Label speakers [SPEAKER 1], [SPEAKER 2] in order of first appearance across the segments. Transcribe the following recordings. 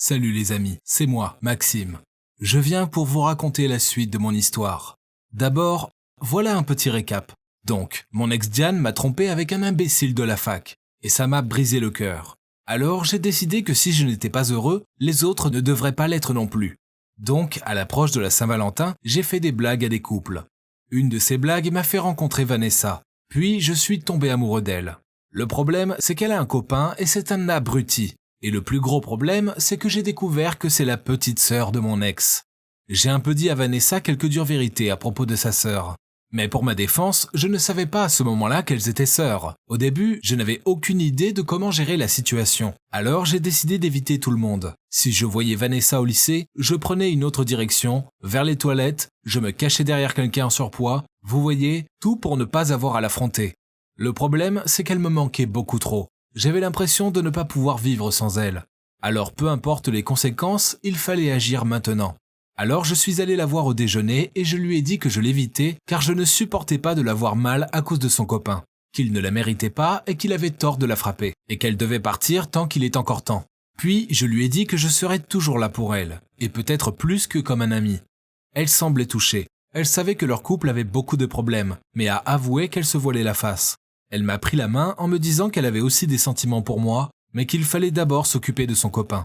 [SPEAKER 1] Salut les amis, c'est moi, Maxime. Je viens pour vous raconter la suite de mon histoire. D'abord, voilà un petit récap. Donc, mon ex Diane m'a trompé avec un imbécile de la fac, et ça m'a brisé le cœur. Alors j'ai décidé que si je n'étais pas heureux, les autres ne devraient pas l'être non plus. Donc, à l'approche de la Saint-Valentin, j'ai fait des blagues à des couples. Une de ces blagues m'a fait rencontrer Vanessa, puis je suis tombé amoureux d'elle. Le problème, c'est qu'elle a un copain et c'est un abruti. Et le plus gros problème, c'est que j'ai découvert que c'est la petite sœur de mon ex. J'ai un peu dit à Vanessa quelques dures vérités à propos de sa sœur. Mais pour ma défense, je ne savais pas à ce moment-là qu'elles étaient sœurs. Au début, je n'avais aucune idée de comment gérer la situation. Alors j'ai décidé d'éviter tout le monde. Si je voyais Vanessa au lycée, je prenais une autre direction, vers les toilettes, je me cachais derrière quelqu'un en surpoids. Vous voyez, tout pour ne pas avoir à l'affronter. Le problème, c'est qu'elle me manquait beaucoup trop. J'avais l'impression de ne pas pouvoir vivre sans elle. Alors peu importe les conséquences, il fallait agir maintenant. Alors je suis allé la voir au déjeuner et je lui ai dit que je l'évitais car je ne supportais pas de la voir mal à cause de son copain, qu'il ne la méritait pas et qu'il avait tort de la frapper, et qu'elle devait partir tant qu'il est encore temps. Puis je lui ai dit que je serais toujours là pour elle, et peut-être plus que comme un ami. Elle semblait touchée. Elle savait que leur couple avait beaucoup de problèmes, mais a avoué qu'elle se voilait la face. Elle m'a pris la main en me disant qu'elle avait aussi des sentiments pour moi, mais qu'il fallait d'abord s'occuper de son copain.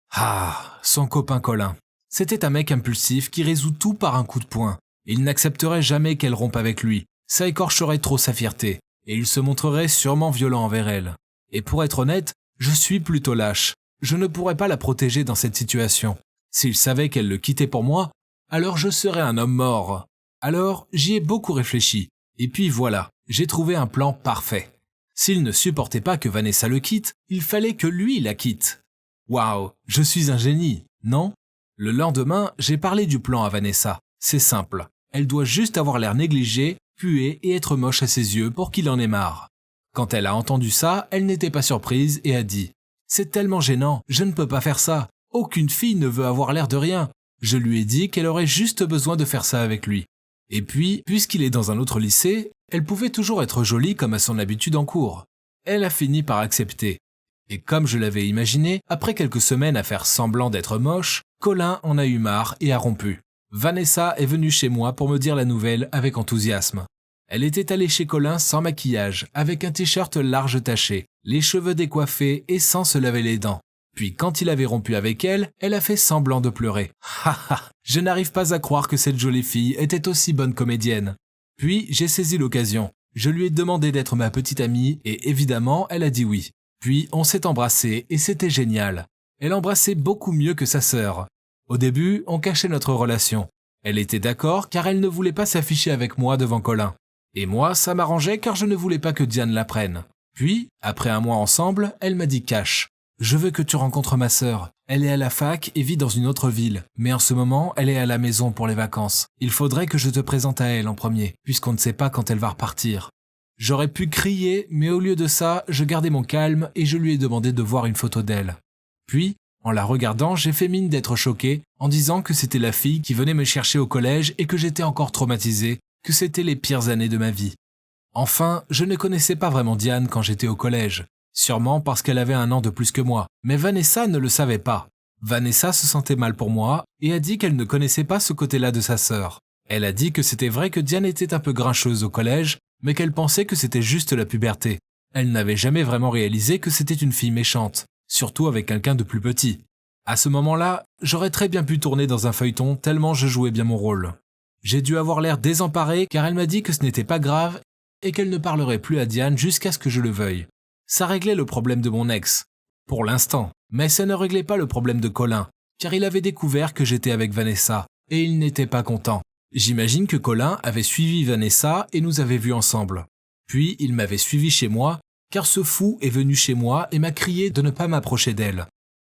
[SPEAKER 1] Ah, son copain Colin. C'était un mec impulsif qui résout tout par un coup de poing. Il n'accepterait jamais qu'elle rompe avec lui. Ça écorcherait trop sa fierté, et il se montrerait sûrement violent envers elle. Et pour être honnête, je suis plutôt lâche. Je ne pourrais pas la protéger dans cette situation. S'il savait qu'elle le quittait pour moi, alors je serais un homme mort. Alors j'y ai beaucoup réfléchi. Et puis voilà, j'ai trouvé un plan parfait. S'il ne supportait pas que Vanessa le quitte, il fallait que lui la quitte. Waouh, je suis un génie, non? Le lendemain, j'ai parlé du plan à Vanessa. C'est simple, elle doit juste avoir l'air négligée, puer et être moche à ses yeux pour qu'il en ait marre. Quand elle a entendu ça, elle n'était pas surprise et a dit « C'est tellement gênant, je ne peux pas faire ça. Aucune fille ne veut avoir l'air de rien. » Je lui ai dit qu'elle aurait juste besoin de faire ça avec lui. Et puis, puisqu'il est dans un autre lycée, elle pouvait toujours être jolie comme à son habitude en cours. Elle a fini par accepter. Et comme je l'avais imaginé, après quelques semaines à faire semblant d'être moche, Colin en a eu marre et a rompu. Vanessa est venue chez moi pour me dire la nouvelle avec enthousiasme. Elle était allée chez Colin sans maquillage, avec un t-shirt large taché, les cheveux décoiffés et sans se laver les dents. Puis quand il avait rompu avec elle, elle a fait semblant de pleurer. Ha ha, je n'arrive pas à croire que cette jolie fille était aussi bonne comédienne. Puis j'ai saisi l'occasion. Je lui ai demandé d'être ma petite amie et évidemment elle a dit oui. Puis on s'est embrassés et c'était génial. Elle embrassait beaucoup mieux que sa sœur. Au début, on cachait notre relation. Elle était d'accord car elle ne voulait pas s'afficher avec moi devant Colin. Et moi, ça m'arrangeait car je ne voulais pas que Diane l'apprenne. Puis, après un mois ensemble, elle m'a dit cash. Je veux que tu rencontres ma sœur. Elle est à la fac et vit dans une autre ville. Mais en ce moment, elle est à la maison pour les vacances. Il faudrait que je te présente à elle en premier, puisqu'on ne sait pas quand elle va repartir. J'aurais pu crier, mais au lieu de ça, je gardais mon calme et je lui ai demandé de voir une photo d'elle. Puis, en la regardant, j'ai fait mine d'être choqué, en disant que c'était la fille qui venait me chercher au collège et que j'étais encore traumatisé, que c'était les pires années de ma vie. Enfin, je ne connaissais pas vraiment Diane quand j'étais au collège. Sûrement parce qu'elle avait un an de plus que moi. Mais Vanessa ne le savait pas. Vanessa se sentait mal pour moi et a dit qu'elle ne connaissait pas ce côté-là de sa sœur. Elle a dit que c'était vrai que Diane était un peu grincheuse au collège, mais qu'elle pensait que c'était juste la puberté. Elle n'avait jamais vraiment réalisé que c'était une fille méchante, surtout avec quelqu'un de plus petit. À ce moment-là, j'aurais très bien pu tourner dans un feuilleton tellement je jouais bien mon rôle. J'ai dû avoir l'air désemparé car elle m'a dit que ce n'était pas grave et qu'elle ne parlerait plus à Diane jusqu'à ce que je le veuille. Ça réglait le problème de mon ex, pour l'instant, mais ça ne réglait pas le problème de Colin, car il avait découvert que j'étais avec Vanessa, et il n'était pas content. J'imagine que Colin avait suivi Vanessa et nous avait vus ensemble. Puis il m'avait suivi chez moi, car ce fou est venu chez moi et m'a crié de ne pas m'approcher d'elle.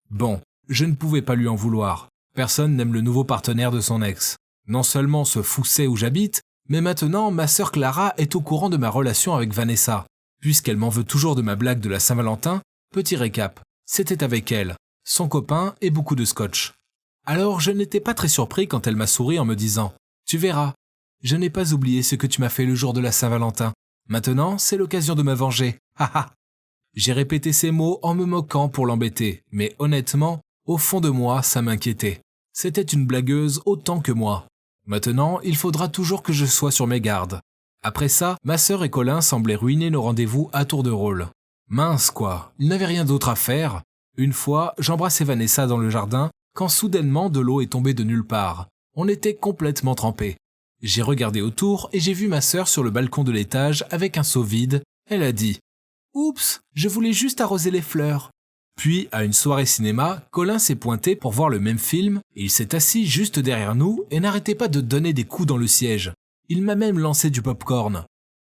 [SPEAKER 1] Bon, je ne pouvais pas lui en vouloir. Personne n'aime le nouveau partenaire de son ex. Non seulement ce fou sait où j'habite, mais maintenant ma sœur Clara est au courant de ma relation avec Vanessa. Puisqu'elle m'en veut toujours de ma blague de la Saint-Valentin, petit récap, c'était avec elle, son copain et beaucoup de scotch. Alors je n'étais pas très surpris quand elle m'a souri en me disant « Tu verras, je n'ai pas oublié ce que tu m'as fait le jour de la Saint-Valentin. Maintenant, c'est l'occasion de me venger. Haha !» J'ai répété ces mots en me moquant pour l'embêter, mais honnêtement, Au fond de moi, ça m'inquiétait. C'était une blagueuse autant que moi. Maintenant, il faudra toujours que je sois sur mes gardes. Après ça, ma sœur et Colin semblaient ruiner nos rendez-vous à tour de rôle. Mince quoi, ils n'avaient rien d'autre à faire. Une fois, j'embrassais Vanessa dans le jardin, quand soudainement de l'eau est tombée de nulle part. On était complètement trempés. J'ai regardé autour et j'ai vu ma sœur sur le balcon de l'étage avec un seau vide. Elle a dit « Oups, je voulais juste arroser les fleurs ». Puis, à une soirée cinéma, Colin s'est pointé pour voir le même film et il s'est assis juste derrière nous et n'arrêtait pas de donner des coups dans le siège. Il m'a même lancé du popcorn.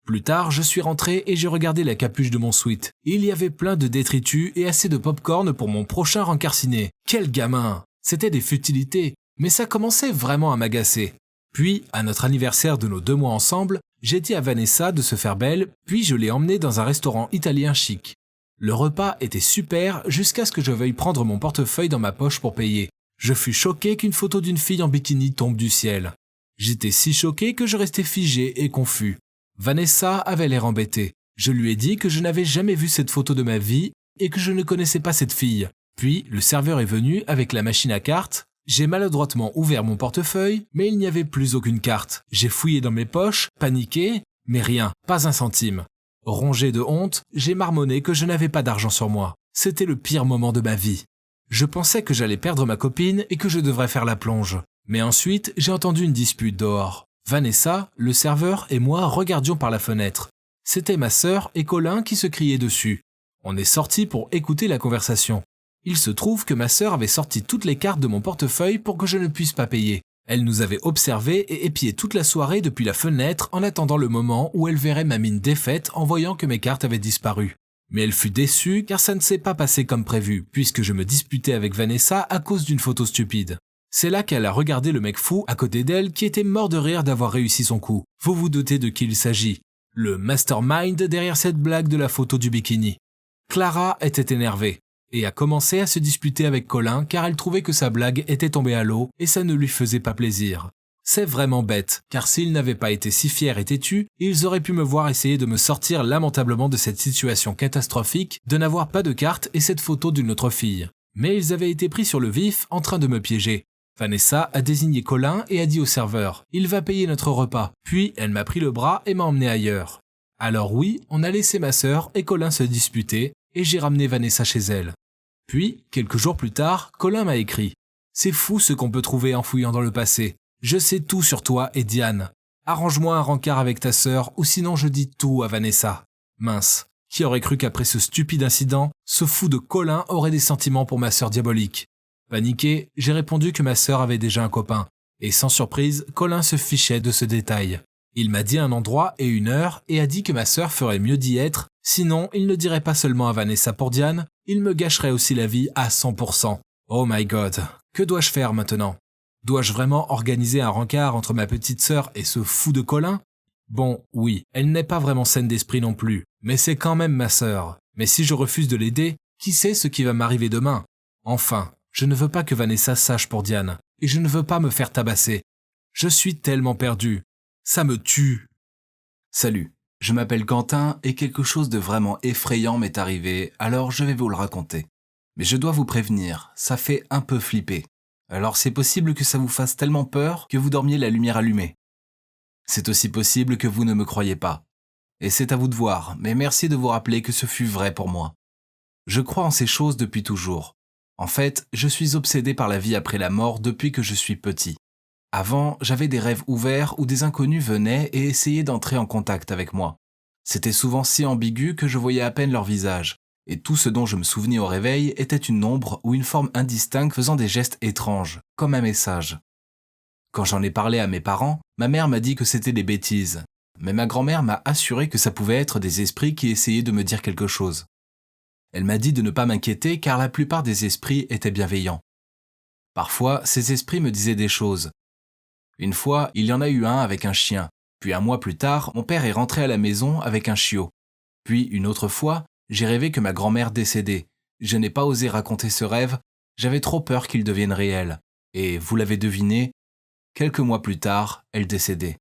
[SPEAKER 1] Plus tard, je suis rentré et j'ai regardé la capuche de mon sweat. Il y avait plein de détritus et assez de popcorn pour mon prochain rencard ciné. Quel gamin! C'était des futilités, mais ça commençait vraiment à m'agacer. Puis, à notre anniversaire de nos 2 mois ensemble, j'ai dit à Vanessa de se faire belle, puis je l'ai emmenée dans un restaurant italien chic. Le repas était super jusqu'à ce que je veuille prendre mon portefeuille dans ma poche pour payer. Je fus choqué qu'une photo d'une fille en bikini tombe du ciel. J'étais si choqué que je restais figé et confus. Vanessa avait l'air embêtée. Je lui ai dit que je n'avais jamais vu cette photo de ma vie et que je ne connaissais pas cette fille. Puis, le serveur est venu avec la machine à cartes. J'ai maladroitement ouvert mon portefeuille, mais il n'y avait plus aucune carte. J'ai fouillé dans mes poches, paniqué, mais rien, pas un centime. Rongé de honte, j'ai marmonné que je n'avais pas d'argent sur moi. C'était le pire moment de ma vie. Je pensais que j'allais perdre ma copine et que je devrais faire la plonge. Mais ensuite, j'ai entendu une dispute dehors. Vanessa, le serveur et moi regardions par la fenêtre. C'était ma sœur et Colin qui se criaient dessus. On est sortis pour écouter la conversation. Il se trouve que ma sœur avait sorti toutes les cartes de mon portefeuille pour que je ne puisse pas payer. Elle nous avait observés et épiés toute la soirée depuis la fenêtre en attendant le moment où elle verrait ma mine défaite en voyant que mes cartes avaient disparu. Mais elle fut déçue car ça ne s'est pas passé comme prévu, puisque je me disputais avec Vanessa à cause d'une photo stupide. C'est là qu'elle a regardé le mec fou à côté d'elle qui était mort de rire d'avoir réussi son coup. Vous vous doutez de qui il s'agit. Le mastermind derrière cette blague de la photo du bikini. Clara était énervée et a commencé à se disputer avec Colin car elle trouvait que sa blague était tombée à l'eau et ça ne lui faisait pas plaisir. C'est vraiment bête, car s'ils n'avaient pas été si fiers et têtus, ils auraient pu me voir essayer de me sortir lamentablement de cette situation catastrophique de n'avoir pas de carte et cette photo d'une autre fille. Mais ils avaient été pris sur le vif en train de me piéger. Vanessa a désigné Colin et a dit au serveur « Il va payer notre repas ». Puis elle m'a pris le bras et m'a emmené ailleurs. Alors oui, on a laissé ma sœur et Colin se disputer et j'ai ramené Vanessa chez elle. Puis, quelques jours plus tard, Colin m'a écrit « C'est fou ce qu'on peut trouver en fouillant dans le passé. Je sais tout sur toi et Diane. Arrange-moi un rencard avec ta sœur ou sinon je dis tout à Vanessa. » Mince, qui aurait cru qu'après ce stupide incident, ce fou de Colin aurait des sentiments pour ma sœur diabolique. Paniqué, j'ai répondu que ma sœur avait déjà un copain. Et sans surprise, Colin se fichait de ce détail. Il m'a dit un endroit et une heure et a dit que ma sœur ferait mieux d'y être, sinon il ne dirait pas seulement à Vanessa pour Diane, il me gâcherait aussi la vie à 100%. Oh my god, que dois-je faire maintenant? Dois-je vraiment organiser un rencard entre ma petite sœur et ce fou de Colin? Bon, oui, elle n'est pas vraiment saine d'esprit non plus, mais c'est quand même ma sœur. Mais si je refuse de l'aider, qui sait ce qui va m'arriver demain? Enfin, je ne veux pas que Vanessa sache pour Diane, et je ne veux pas me faire tabasser. Je suis tellement perdu. Ça me tue.
[SPEAKER 2] Salut, je m'appelle Quentin et quelque chose de vraiment effrayant m'est arrivé, alors je vais vous le raconter. Mais je dois vous prévenir, ça fait un peu flipper. Alors c'est possible que ça vous fasse tellement peur que vous dormiez la lumière allumée. C'est aussi possible que vous ne me croyez pas. Et c'est à vous de voir, mais merci de vous rappeler que ce fut vrai pour moi. Je crois en ces choses depuis toujours. En fait, je suis obsédé par la vie après la mort depuis que je suis petit. Avant, j'avais des rêves ouverts où des inconnus venaient et essayaient d'entrer en contact avec moi. C'était souvent si ambigu que je voyais à peine leur visage, et tout ce dont je me souvenais au réveil était une ombre ou une forme indistincte faisant des gestes étranges, comme un message. Quand j'en ai parlé à mes parents, ma mère m'a dit que c'était des bêtises, mais ma grand-mère m'a assuré que ça pouvait être des esprits qui essayaient de me dire quelque chose. Elle m'a dit de ne pas m'inquiéter car la plupart des esprits étaient bienveillants. Parfois, ces esprits me disaient des choses. Une fois, il y en a eu un avec un chien, puis un mois plus tard, mon père est rentré à la maison avec un chiot. Puis, une autre fois, j'ai rêvé que ma grand-mère décédait. Je n'ai pas osé raconter ce rêve, j'avais trop peur qu'il devienne réel. Et, vous l'avez deviné, quelques mois plus tard, elle décédait.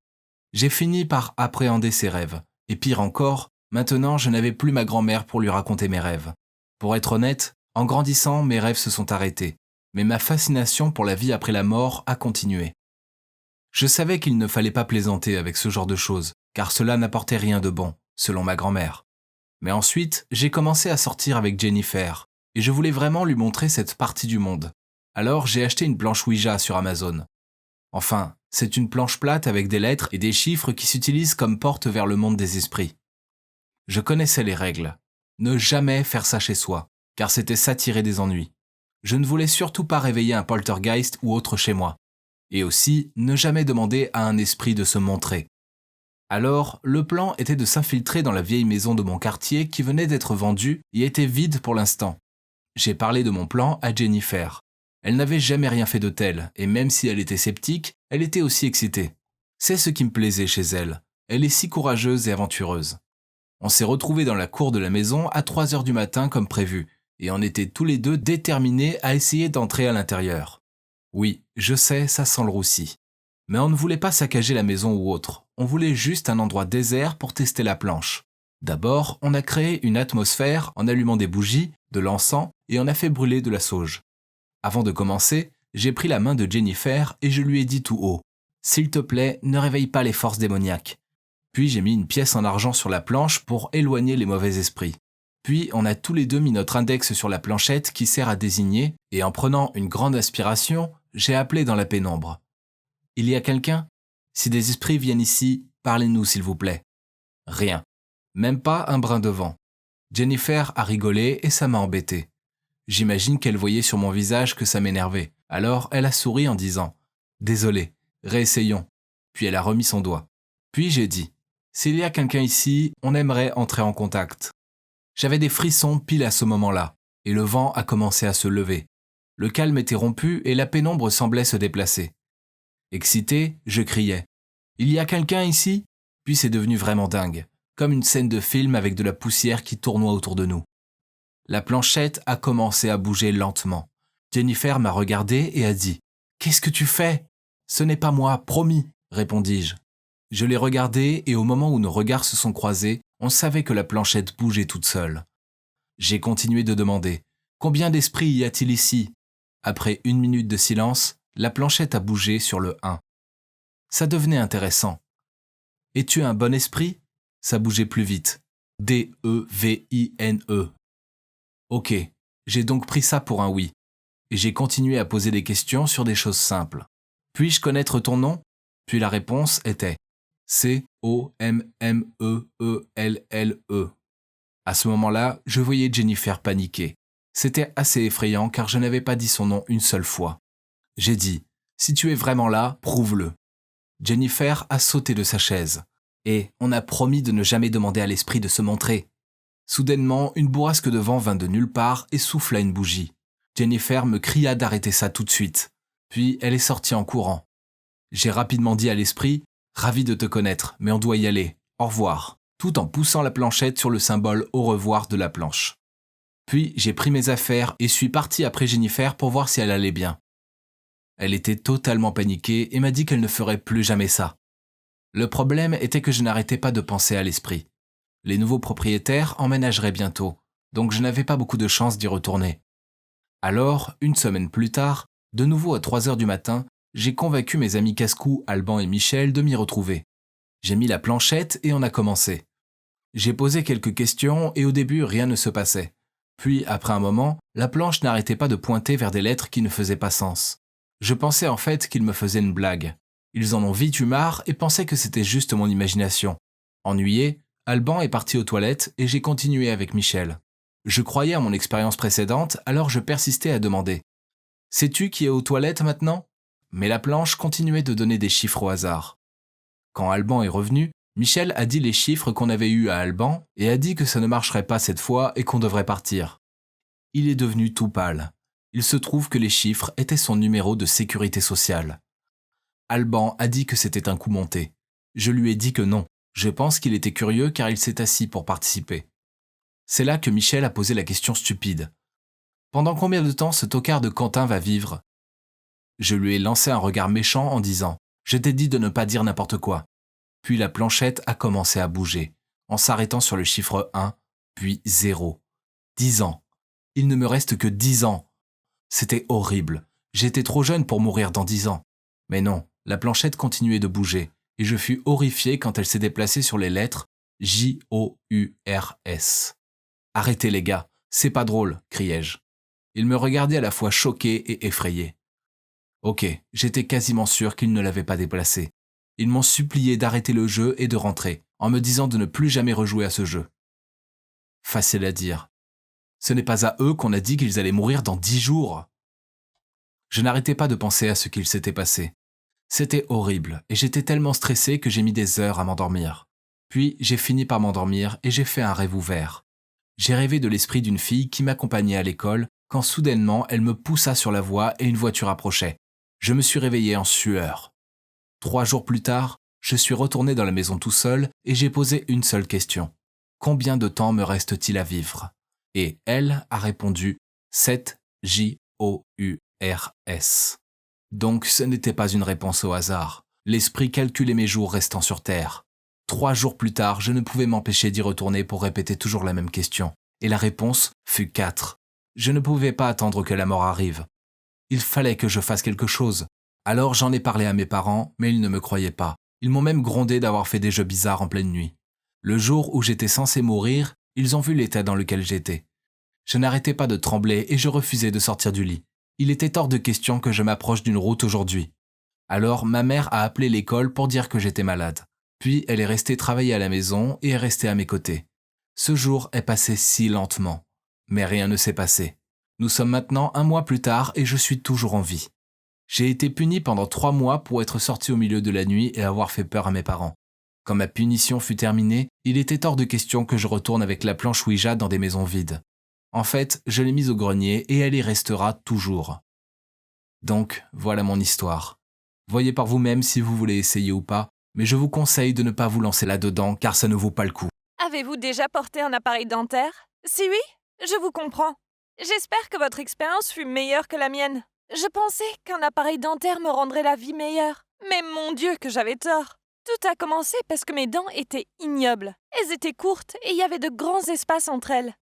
[SPEAKER 2] J'ai fini par appréhender ces rêves, et pire encore, maintenant je n'avais plus ma grand-mère pour lui raconter mes rêves. Pour être honnête, en grandissant, mes rêves se sont arrêtés. mais ma fascination pour la vie après la mort a continué. Je savais qu'il ne fallait pas plaisanter avec ce genre de choses, car cela n'apportait rien de bon, selon ma grand-mère. Mais ensuite, j'ai commencé à sortir avec Jennifer, et je voulais vraiment lui montrer cette partie du monde. Alors j'ai acheté une planche Ouija sur Amazon. Enfin, c'est une planche plate avec des lettres et des chiffres qui s'utilisent comme porte vers le monde des esprits. Je connaissais les règles. Ne jamais faire ça chez soi, car c'était s'attirer des ennuis. Je ne voulais surtout pas réveiller un poltergeist ou autre chez moi. Et aussi, ne jamais demander à un esprit de se montrer. Alors, le plan était de s'infiltrer dans la vieille maison de mon quartier qui venait d'être vendue et était vide pour l'instant. J'ai parlé de mon plan à Jennifer. Elle n'avait jamais rien fait de tel, et même si elle était sceptique, elle était aussi excitée. C'est ce qui me plaisait chez elle. Elle est si courageuse et aventureuse. On s'est retrouvés dans la cour de la maison à 3 heures du matin comme prévu, et on était tous les deux déterminés à essayer d'entrer à l'intérieur. Oui, je sais, ça sent le roussi. Mais on ne voulait pas saccager la maison ou autre, on voulait juste un endroit désert pour tester la planche. D'abord, on a créé une atmosphère en allumant des bougies, de l'encens, et on a fait brûler de la sauge. Avant de commencer, j'ai pris la main de Jennifer et je lui ai dit tout haut « S'il te plaît, ne réveille pas les forces démoniaques ». Puis j'ai mis une pièce en argent sur la planche pour éloigner les mauvais esprits. Puis on a tous les deux mis notre index sur la planchette qui sert à désigner, et en prenant une grande aspiration, j'ai appelé dans la pénombre. « Il y a quelqu'un ? Si des esprits viennent ici, parlez-nous s'il vous plaît. » Rien. Même pas un brin de vent. Jennifer a rigolé et ça m'a embêté. J'imagine qu'elle voyait sur mon visage que ça m'énervait. Alors elle a souri en disant « Désolé, réessayons. » Puis elle a remis son doigt. Puis j'ai dit « S'il y a quelqu'un ici, on aimerait entrer en contact. » J'avais des frissons pile à ce moment-là, et le vent a commencé à se lever. Le calme était rompu et la pénombre semblait se déplacer. Excité, je criais « Il y a quelqu'un ici ?» Puis c'est devenu vraiment dingue, comme une scène de film avec de la poussière qui tournoie autour de nous. La planchette a commencé à bouger lentement. Jennifer m'a regardé et a dit « Qu'est-ce que tu fais ?»« Ce n'est pas moi, promis !» répondis-je. Je l'ai regardé et au moment où nos regards se sont croisés, on savait que la planchette bougeait toute seule. J'ai continué de demander « Combien d'esprits y a-t-il ici ?» Après 1 minute de silence, la planchette a bougé sur le 1. Ça devenait intéressant. « Es-tu un bon esprit ?» Ça bougeait plus vite. D-E-V-I-N-E. Ok, j'ai donc pris ça pour un oui. Et j'ai continué à poser des questions sur des choses simples. Puis-je connaître ton nom ? Puis la réponse était C-O-M-M-E-E-L-L-E. À ce moment-là, je voyais Jennifer paniquer. C'était assez effrayant car je n'avais pas dit son nom une seule fois. J'ai dit « Si tu es vraiment là, prouve-le ». Jennifer a sauté de sa chaise. Et on a promis de ne jamais demander à l'esprit de se montrer. Soudainement, une bourrasque de vent vint de nulle part et souffla une bougie. Jennifer me cria d'arrêter ça tout de suite. Puis elle est sortie en courant. J'ai rapidement dit à l'esprit « Ravi de te connaître, mais on doit y aller. Au revoir », tout en poussant la planchette sur le symbole « Au revoir » de la planche. Puis j'ai pris mes affaires et suis parti après Jennifer pour voir si elle allait bien. Elle était totalement paniquée et m'a dit qu'elle ne ferait plus jamais ça. Le problème était que je n'arrêtais pas de penser à l'esprit. Les nouveaux propriétaires emménageraient bientôt, donc je n'avais pas beaucoup de chance d'y retourner. Alors, 1 semaine plus tard, de nouveau à 3 heures du matin, j'ai convaincu mes amis casse-cou Alban et Michel de m'y retrouver. J'ai mis la planchette et on a commencé. J'ai posé quelques questions et au début rien ne se passait. Puis, après un moment, la planche n'arrêtait pas de pointer vers des lettres qui ne faisaient pas sens. Je pensais en fait qu'ils me faisaient une blague. Ils en ont vite eu marre et pensaient que c'était juste mon imagination. Ennuyé, Alban est parti aux toilettes et j'ai continué avec Michel. Je croyais à mon expérience précédente, alors je persistais à demander « Sais-tu qui est aux toilettes maintenant ?» Mais la planche continuait de donner des chiffres au hasard. Quand Alban est revenu, Michel a dit les chiffres qu'on avait eus à Alban et a dit que ça ne marcherait pas cette fois et qu'on devrait partir. Il est devenu tout pâle. Il se trouve que les chiffres étaient son numéro de sécurité sociale. Alban a dit que c'était un coup monté. Je lui ai dit que non. Je pense qu'il était curieux car il s'est assis pour participer. C'est là que Michel a posé la question stupide. « Pendant combien de temps ce tocard de Quentin va vivre ?» Je lui ai lancé un regard méchant en disant « Je t'ai dit de ne pas dire n'importe quoi ». Puis la planchette a commencé à bouger, en s'arrêtant sur le chiffre 1, puis 0. 10 ans. Il ne me reste que 10 ans. C'était horrible. J'étais trop jeune pour mourir dans 10 ans. Mais non, la planchette continuait de bouger, et je fus horrifié quand elle s'est déplacée sur les lettres J-O-U-R-S. « Arrêtez les gars, c'est pas drôle », criai-je. Ils me regardaient à la fois choqués et effrayés. Ok, j'étais quasiment sûr qu'ils ne l'avaient pas déplacé. Ils m'ont supplié d'arrêter le jeu et de rentrer, en me disant de ne plus jamais rejouer à ce jeu. Facile à dire. Ce n'est pas à eux qu'on a dit qu'ils allaient mourir dans 10 jours. Je n'arrêtais pas de penser à ce qu'il s'était passé. C'était horrible, et j'étais tellement stressé que j'ai mis des heures à m'endormir. Puis j'ai fini par m'endormir et j'ai fait un rêve ouvert. J'ai rêvé de l'esprit d'une fille qui m'accompagnait à l'école quand soudainement elle me poussa sur la voie et une voiture approchait. Je me suis réveillé en sueur. 3 jours plus tard, je suis retourné dans la maison tout seul et j'ai posé une seule question. Combien de temps me reste-t-il à vivre ? Et elle a répondu 7 J-O-U-R-S. Donc ce n'était pas une réponse au hasard. L'esprit calculait mes jours restant sur Terre. 3 jours plus tard, je ne pouvais m'empêcher d'y retourner pour répéter toujours la même question. Et la réponse fut 4. Je ne pouvais pas attendre que la mort arrive. Il fallait que je fasse quelque chose. Alors j'en ai parlé à mes parents, mais ils ne me croyaient pas. Ils m'ont même grondé d'avoir fait des jeux bizarres en pleine nuit. Le jour où j'étais censé mourir, ils ont vu l'état dans lequel j'étais. Je n'arrêtais pas de trembler et je refusais de sortir du lit. Il était hors de question que je m'approche d'une route aujourd'hui. Alors ma mère a appelé l'école pour dire que j'étais malade. Puis elle est restée travailler à la maison et est restée à mes côtés. Ce jour est passé si lentement. Mais rien ne s'est passé. Nous sommes maintenant 1 mois plus tard et je suis toujours en vie. J'ai été puni pendant 3 mois pour être sorti au milieu de la nuit et avoir fait peur à mes parents. Quand ma punition fut terminée, il était hors de question que je retourne avec la planche Ouija dans des maisons vides. En fait, je l'ai mise au grenier et elle y restera toujours. Donc, voilà mon histoire. Voyez par vous-même si vous voulez essayer ou pas, mais je vous conseille de ne pas vous lancer là-dedans car ça ne vaut pas le coup.
[SPEAKER 3] Avez-vous déjà porté un appareil dentaire? Si oui, je vous comprends. J'espère que votre expérience fut meilleure que la mienne. Je pensais qu'un appareil dentaire me rendrait la vie meilleure. Mais mon Dieu que j'avais tort. Tout a commencé parce que mes dents étaient ignobles. Elles étaient courtes et il y avait de grands espaces entre elles.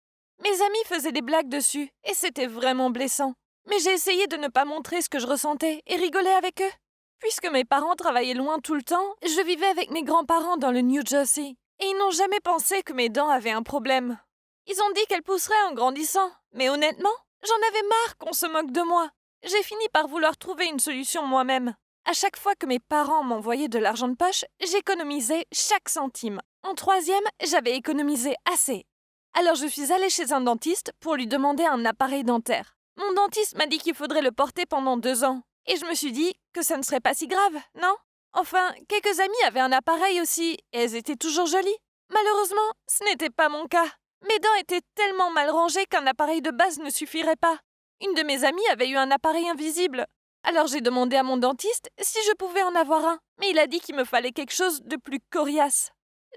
[SPEAKER 3] Mes amis faisaient des blagues dessus et c'était vraiment blessant. Mais j'ai essayé de ne pas montrer ce que je ressentais et rigoler avec eux. Puisque mes parents travaillaient loin tout le temps, je vivais avec mes grands-parents dans le New Jersey. Et ils n'ont jamais pensé que mes dents avaient un problème. Ils ont dit qu'elles pousseraient en grandissant. Mais honnêtement, j'en avais marre qu'on se moque de moi. J'ai fini par vouloir trouver une solution moi-même. À chaque fois que mes parents m'envoyaient de l'argent de poche, j'économisais chaque centime. En 3e, j'avais économisé assez. Alors je suis allée chez un dentiste pour lui demander un appareil dentaire. Mon dentiste m'a dit qu'il faudrait le porter pendant 2 ans. Et je me suis dit que ça ne serait pas si grave, non? Enfin, quelques amies avaient un appareil aussi, et elles étaient toujours jolies. Malheureusement, ce n'était pas mon cas. Mes dents étaient tellement mal rangées qu'un appareil de base ne suffirait pas. Une de mes amies avait eu un appareil invisible. Alors j'ai demandé à mon dentiste si je pouvais en avoir un, mais il a dit qu'il me fallait quelque chose de plus coriace.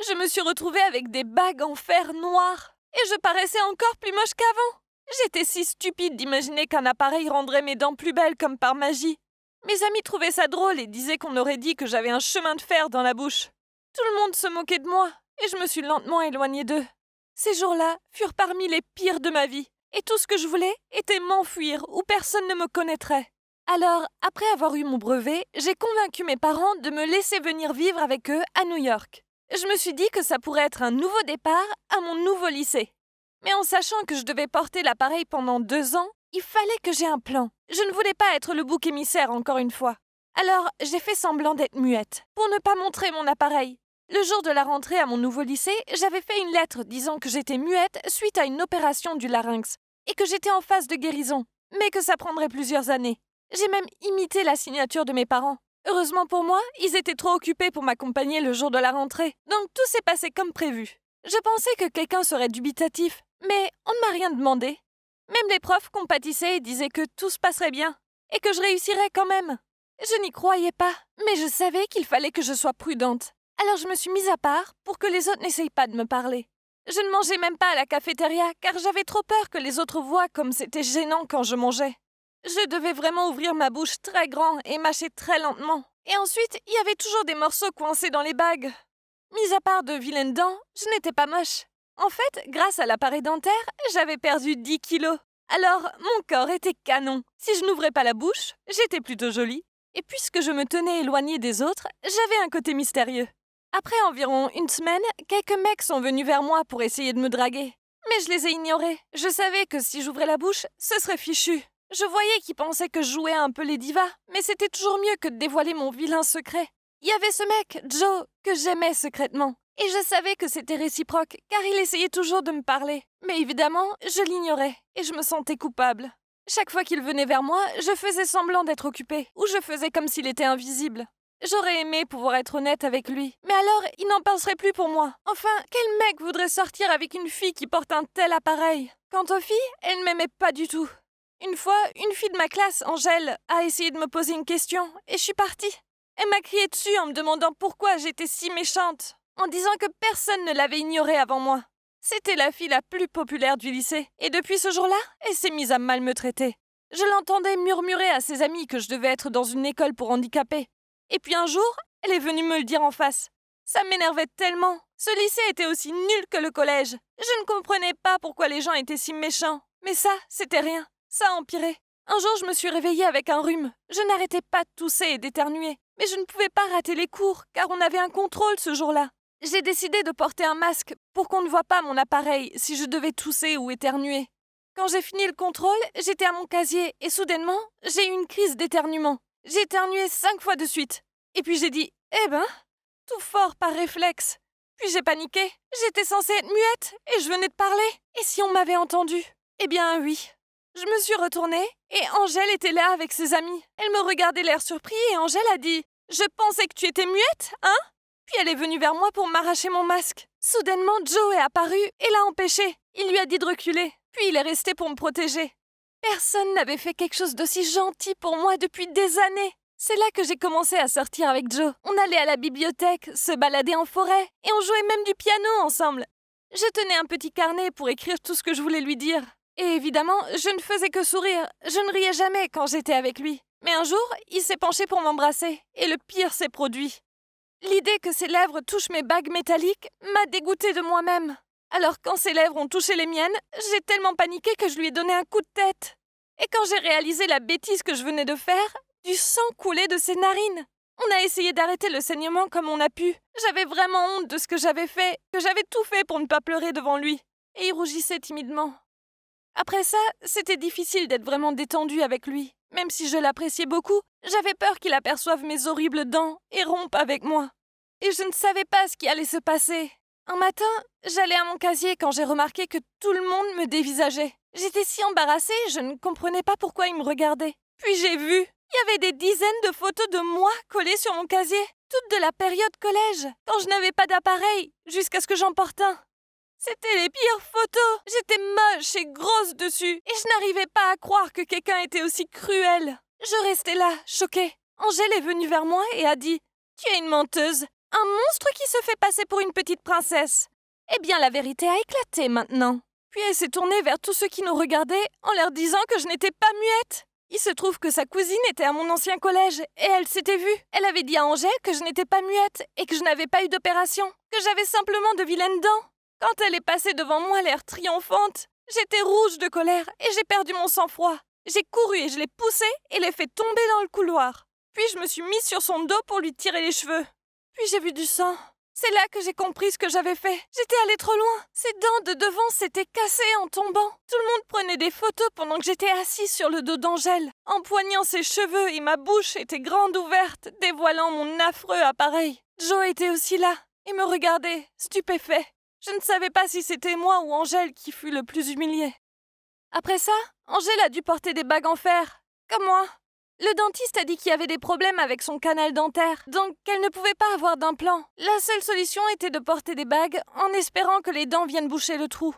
[SPEAKER 3] Je me suis retrouvée avec des bagues en fer noir, et je paraissais encore plus moche qu'avant. J'étais si stupide d'imaginer qu'un appareil rendrait mes dents plus belles comme par magie. Mes amis trouvaient ça drôle et disaient qu'on aurait dit que j'avais un chemin de fer dans la bouche. Tout le monde se moquait de moi, et je me suis lentement éloignée d'eux. Ces jours-là furent parmi les pires de ma vie, et tout ce que je voulais était m'enfuir où personne ne me connaîtrait. Alors, après avoir eu mon brevet, j'ai convaincu mes parents de me laisser venir vivre avec eux à New York. Je me suis dit que ça pourrait être un nouveau départ à mon nouveau lycée. Mais en sachant que je devais porter l'appareil pendant 2 ans, il fallait que j'aie un plan. Je ne voulais pas être le bouc émissaire encore une fois. Alors, j'ai fait semblant d'être muette, pour ne pas montrer mon appareil. Le jour de la rentrée à mon nouveau lycée, j'avais fait une lettre disant que j'étais muette suite à une opération du larynx, et que j'étais en phase de guérison, mais que ça prendrait plusieurs années. J'ai même imité la signature de mes parents. Heureusement pour moi, ils étaient trop occupés pour m'accompagner le jour de la rentrée, donc tout s'est passé comme prévu. Je pensais que quelqu'un serait dubitatif, mais on ne m'a rien demandé. Même les profs compatissaient et disaient que tout se passerait bien, et que je réussirais quand même. Je n'y croyais pas, mais je savais qu'il fallait que je sois prudente. Alors je me suis mise à part pour que les autres n'essayent pas de me parler. Je ne mangeais même pas à la cafétéria, car j'avais trop peur que les autres voient comme c'était gênant quand je mangeais. Je devais vraiment ouvrir ma bouche très grand et mâcher très lentement. Et ensuite, il y avait toujours des morceaux coincés dans les bagues. Mis à part de vilaines dents, je n'étais pas moche. En fait, grâce à l'appareil dentaire, j'avais perdu 10 kilos. Alors, mon corps était canon. Si je n'ouvrais pas la bouche, j'étais plutôt jolie. Et puisque je me tenais éloignée des autres, j'avais un côté mystérieux. Après environ une semaine, quelques mecs sont venus vers moi pour essayer de me draguer. Mais je les ai ignorés. Je savais que si j'ouvrais la bouche, ce serait fichu. Je voyais qu'ils pensaient que je jouais un peu les divas, mais c'était toujours mieux que de dévoiler mon vilain secret. Il y avait ce mec, Joe, que j'aimais secrètement. Et je savais que c'était réciproque, car il essayait toujours de me parler. Mais évidemment, je l'ignorais, et je me sentais coupable. Chaque fois qu'il venait vers moi, je faisais semblant d'être occupée, ou je faisais comme s'il était invisible. J'aurais aimé pouvoir être honnête avec lui, mais alors il n'en penserait plus pour moi. Enfin, quel mec voudrait sortir avec une fille qui porte un tel appareil? Quant aux filles, elles ne m'aimaient pas du tout. Une fois, une fille de ma classe, Angèle, a essayé de me poser une question, et je suis partie. Elle m'a crié dessus en me demandant pourquoi j'étais si méchante, en disant que personne ne l'avait ignorée avant moi. C'était la fille la plus populaire du lycée, et depuis ce jour-là, elle s'est mise à mal me traiter. Je l'entendais murmurer à ses amis que je devais être dans une école pour handicapés. Et puis un jour, elle est venue me le dire en face. Ça m'énervait tellement. Ce lycée était aussi nul que le collège. Je ne comprenais pas pourquoi les gens étaient si méchants. Mais ça, c'était rien. Ça a empiré. Un jour, je me suis réveillée avec un rhume. Je n'arrêtais pas de tousser et d'éternuer. Mais je ne pouvais pas rater les cours, car on avait un contrôle ce jour-là. J'ai décidé de porter un masque pour qu'on ne voie pas mon appareil si je devais tousser ou éternuer. Quand j'ai fini le contrôle, j'étais à mon casier et soudainement, j'ai eu une crise d'éternuement. J'ai éternué 5 fois de suite. Et puis j'ai dit « Eh ben !» tout fort par réflexe. Puis j'ai paniqué. J'étais censée être muette et je venais de parler. Et si on m'avait entendue? Eh bien oui. Je me suis retournée et Angèle était là avec ses amis. Elle me regardait l'air surpris et Angèle a dit « Je pensais que tu étais muette, hein ?» Puis elle est venue vers moi pour m'arracher mon masque. Soudainement, Joe est apparu et l'a empêché. Il lui a dit de reculer. Puis il est resté pour me protéger. Personne n'avait fait quelque chose d'aussi gentil pour moi depuis des années. C'est là que j'ai commencé à sortir avec Joe. On allait à la bibliothèque, se balader en forêt, et on jouait même du piano ensemble. Je tenais un petit carnet pour écrire tout ce que je voulais lui dire. Et évidemment, je ne faisais que sourire. Je ne riais jamais quand j'étais avec lui. Mais un jour, il s'est penché pour m'embrasser, et le pire s'est produit. L'idée que ses lèvres touchent mes bagues métalliques m'a dégoûtée de moi-même. Alors quand ses lèvres ont touché les miennes, j'ai tellement paniqué que je lui ai donné un coup de tête. Et quand j'ai réalisé la bêtise que je venais de faire, du sang coulait de ses narines. On a essayé d'arrêter le saignement comme on a pu. J'avais vraiment honte de ce que j'avais fait, que j'avais tout fait pour ne pas pleurer devant lui. Et il rougissait timidement. Après ça, c'était difficile d'être vraiment détendue avec lui. Même si je l'appréciais beaucoup, j'avais peur qu'il aperçoive mes horribles dents et rompe avec moi. Et je ne savais pas ce qui allait se passer. Un matin, j'allais à mon casier quand j'ai remarqué que tout le monde me dévisageait. J'étais si embarrassée, je ne comprenais pas pourquoi ils me regardaient. Puis j'ai vu, il y avait des dizaines de photos de moi collées sur mon casier, toutes de la période collège, quand je n'avais pas d'appareil, jusqu'à ce que j'en porte un. C'était les pires photos. J'étais moche et grosse dessus, et je n'arrivais pas à croire que quelqu'un était aussi cruel. Je restais là, choquée. Angèle est venue vers moi et a dit « Tu es une menteuse, un monstre qui se fait passer pour une petite princesse. » Eh bien, la vérité a éclaté maintenant. Puis elle s'est tournée vers tous ceux qui nous regardaient en leur disant que je n'étais pas muette. Il se trouve que sa cousine était à mon ancien collège et elle s'était vue. Elle avait dit à Angèle que je n'étais pas muette et que je n'avais pas eu d'opération, que j'avais simplement de vilaines dents. Quand elle est passée devant moi l'air triomphante, j'étais rouge de colère et j'ai perdu mon sang-froid. J'ai couru et je l'ai poussée et l'ai fait tomber dans le couloir. Puis je me suis mise sur son dos pour lui tirer les cheveux. Puis j'ai vu du sang. C'est là que j'ai compris ce que j'avais fait. J'étais allée trop loin. Ses dents de devant s'étaient cassées en tombant. Tout le monde prenait des photos pendant que j'étais assise sur le dos d'Angèle, empoignant ses cheveux et ma bouche était grande ouverte, dévoilant mon affreux appareil. Joe était aussi là et me regardait, stupéfait. Je ne savais pas si c'était moi ou Angèle qui fut le plus humilié. Après ça, Angèle a dû porter des bagues en fer, comme moi. Le dentiste a dit qu'il y avait des problèmes avec son canal dentaire, donc qu'elle ne pouvait pas avoir d'implant. La seule solution était de porter des bagues en espérant que les dents viennent boucher le trou.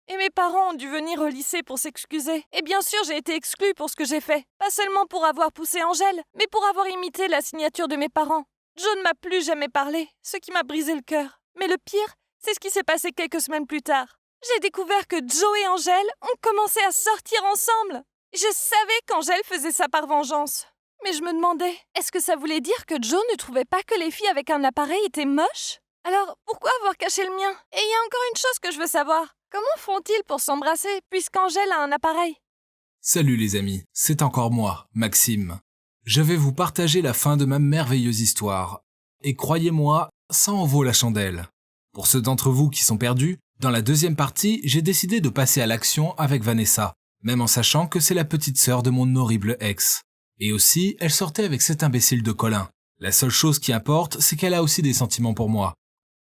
[SPEAKER 3] Et mes parents ont dû venir au lycée pour s'excuser. Et bien sûr, j'ai été exclue pour ce que j'ai fait. Pas seulement pour avoir poussé Angèle, mais pour avoir imité la signature de mes parents. Joe ne m'a plus jamais parlé, ce qui m'a brisé le cœur. Mais le pire, c'est ce qui s'est passé quelques semaines plus tard. J'ai découvert que Joe et Angèle ont commencé à sortir ensemble. Je savais qu'Angèle faisait ça par vengeance. Mais je me demandais, est-ce que ça voulait dire que Joe ne trouvait pas que les filles avec un appareil étaient moches? Alors, pourquoi avoir caché le mien? Et il y a encore une chose que je veux savoir. Comment font-ils pour s'embrasser puisqu'Angèle a un appareil?
[SPEAKER 1] Salut les amis, c'est encore moi, Maxime. Je vais vous partager la fin de ma merveilleuse histoire. Et croyez-moi, ça en vaut la chandelle. Pour ceux d'entre vous qui sont perdus, dans la deuxième partie, j'ai décidé de passer à l'action avec Vanessa, même en sachant que c'est la petite sœur de mon horrible ex. Et aussi, elle sortait avec cet imbécile de Colin. La seule chose qui importe, c'est qu'elle a aussi des sentiments pour moi.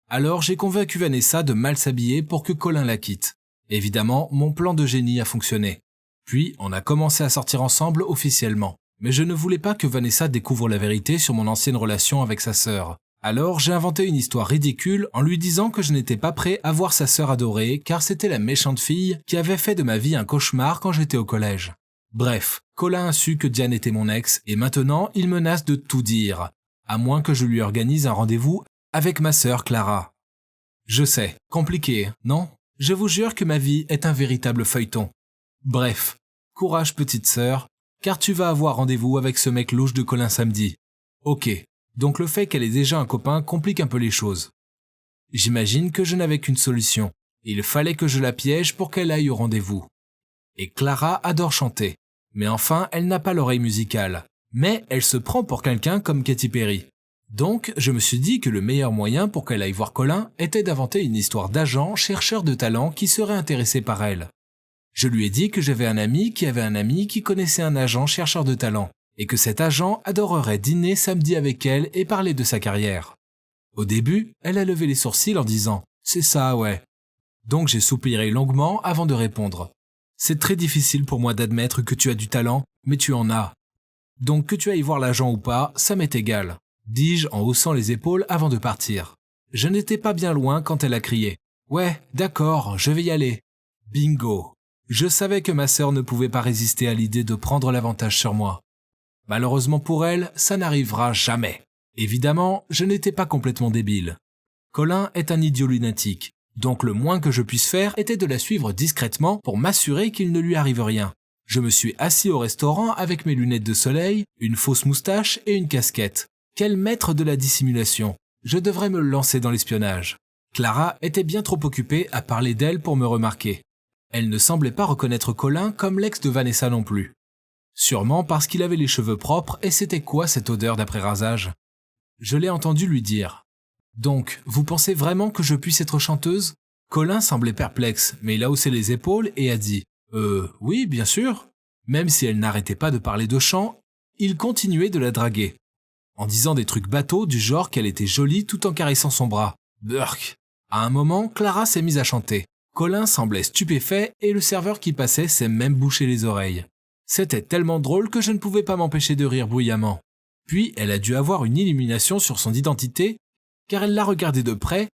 [SPEAKER 1] Alors j'ai convaincu Vanessa de mal s'habiller pour que Colin la quitte. Évidemment, mon plan de génie a fonctionné. Puis, on a commencé à sortir ensemble officiellement. Mais je ne voulais pas que Vanessa découvre la vérité sur mon ancienne relation avec sa sœur. Alors, j'ai inventé une histoire ridicule en lui disant que je n'étais pas prêt à voir sa sœur adorée car c'était la méchante fille qui avait fait de ma vie un cauchemar quand j'étais au collège. Bref, Colin a su que Diane était mon ex et maintenant, il menace de tout dire. À moins que je lui organise un rendez-vous avec ma sœur Clara. Je sais, compliqué, non? Je vous jure que ma vie est un véritable feuilleton. Bref, courage petite sœur, car tu vas avoir rendez-vous avec ce mec louche de Colin samedi. Ok, donc le fait qu'elle ait déjà un copain complique un peu les choses. J'imagine que je n'avais qu'une solution. Il fallait que je la piège pour qu'elle aille au rendez-vous. Et Clara adore chanter. Mais enfin, elle n'a pas l'oreille musicale. Mais elle se prend pour quelqu'un comme Katy Perry. Donc, je me suis dit que le meilleur moyen pour qu'elle aille voir Colin était d'inventer une histoire d'agent chercheur de talent qui serait intéressé par elle. Je lui ai dit que j'avais un ami qui avait un ami qui connaissait un agent chercheur de talent, et que cet agent adorerait dîner samedi avec elle et parler de sa carrière. Au début, elle a levé les sourcils en disant « C'est ça, ouais ». Donc j'ai soupiré longuement avant de répondre. « C'est très difficile pour moi d'admettre que tu as du talent, mais tu en as. Donc que tu ailles voir l'agent ou pas, ça m'est égal », dis-je en haussant les épaules avant de partir. Je n'étais pas bien loin quand elle a crié « Ouais, d'accord, je vais y aller ». Bingo. Je savais que ma sœur ne pouvait pas résister à l'idée de prendre l'avantage sur moi. Malheureusement pour elle, ça n'arrivera jamais. Évidemment, je n'étais pas complètement débile. Colin est un idiot lunatique, donc le moins que je puisse faire était de la suivre discrètement pour m'assurer qu'il ne lui arrive rien. Je me suis assis au restaurant avec mes lunettes de soleil, une fausse moustache et une casquette. Quel maître de la dissimulation! Je devrais me lancer dans l'espionnage. Clara était bien trop occupée à parler d'elle pour me remarquer. Elle ne semblait pas reconnaître Colin comme l'ex de Vanessa non plus. Sûrement parce qu'il avait les cheveux propres et c'était quoi cette odeur d'après-rasage? Je l'ai entendu lui dire. « Donc, vous pensez vraiment que je puisse être chanteuse ?» Colin semblait perplexe, mais il a haussé les épaules et a dit « oui, bien sûr ». Même si elle n'arrêtait pas de parler de chant, il continuait de la draguer. En disant des trucs bateaux du genre qu'elle était jolie tout en caressant son bras. Burk. À un moment, Clara s'est mise à chanter. Colin semblait stupéfait et le serveur qui passait s'est même bouché les oreilles. C'était tellement drôle que je ne pouvais pas m'empêcher de rire bruyamment. Puis elle a dû avoir une illumination sur son identité, car elle l'a regardé de près,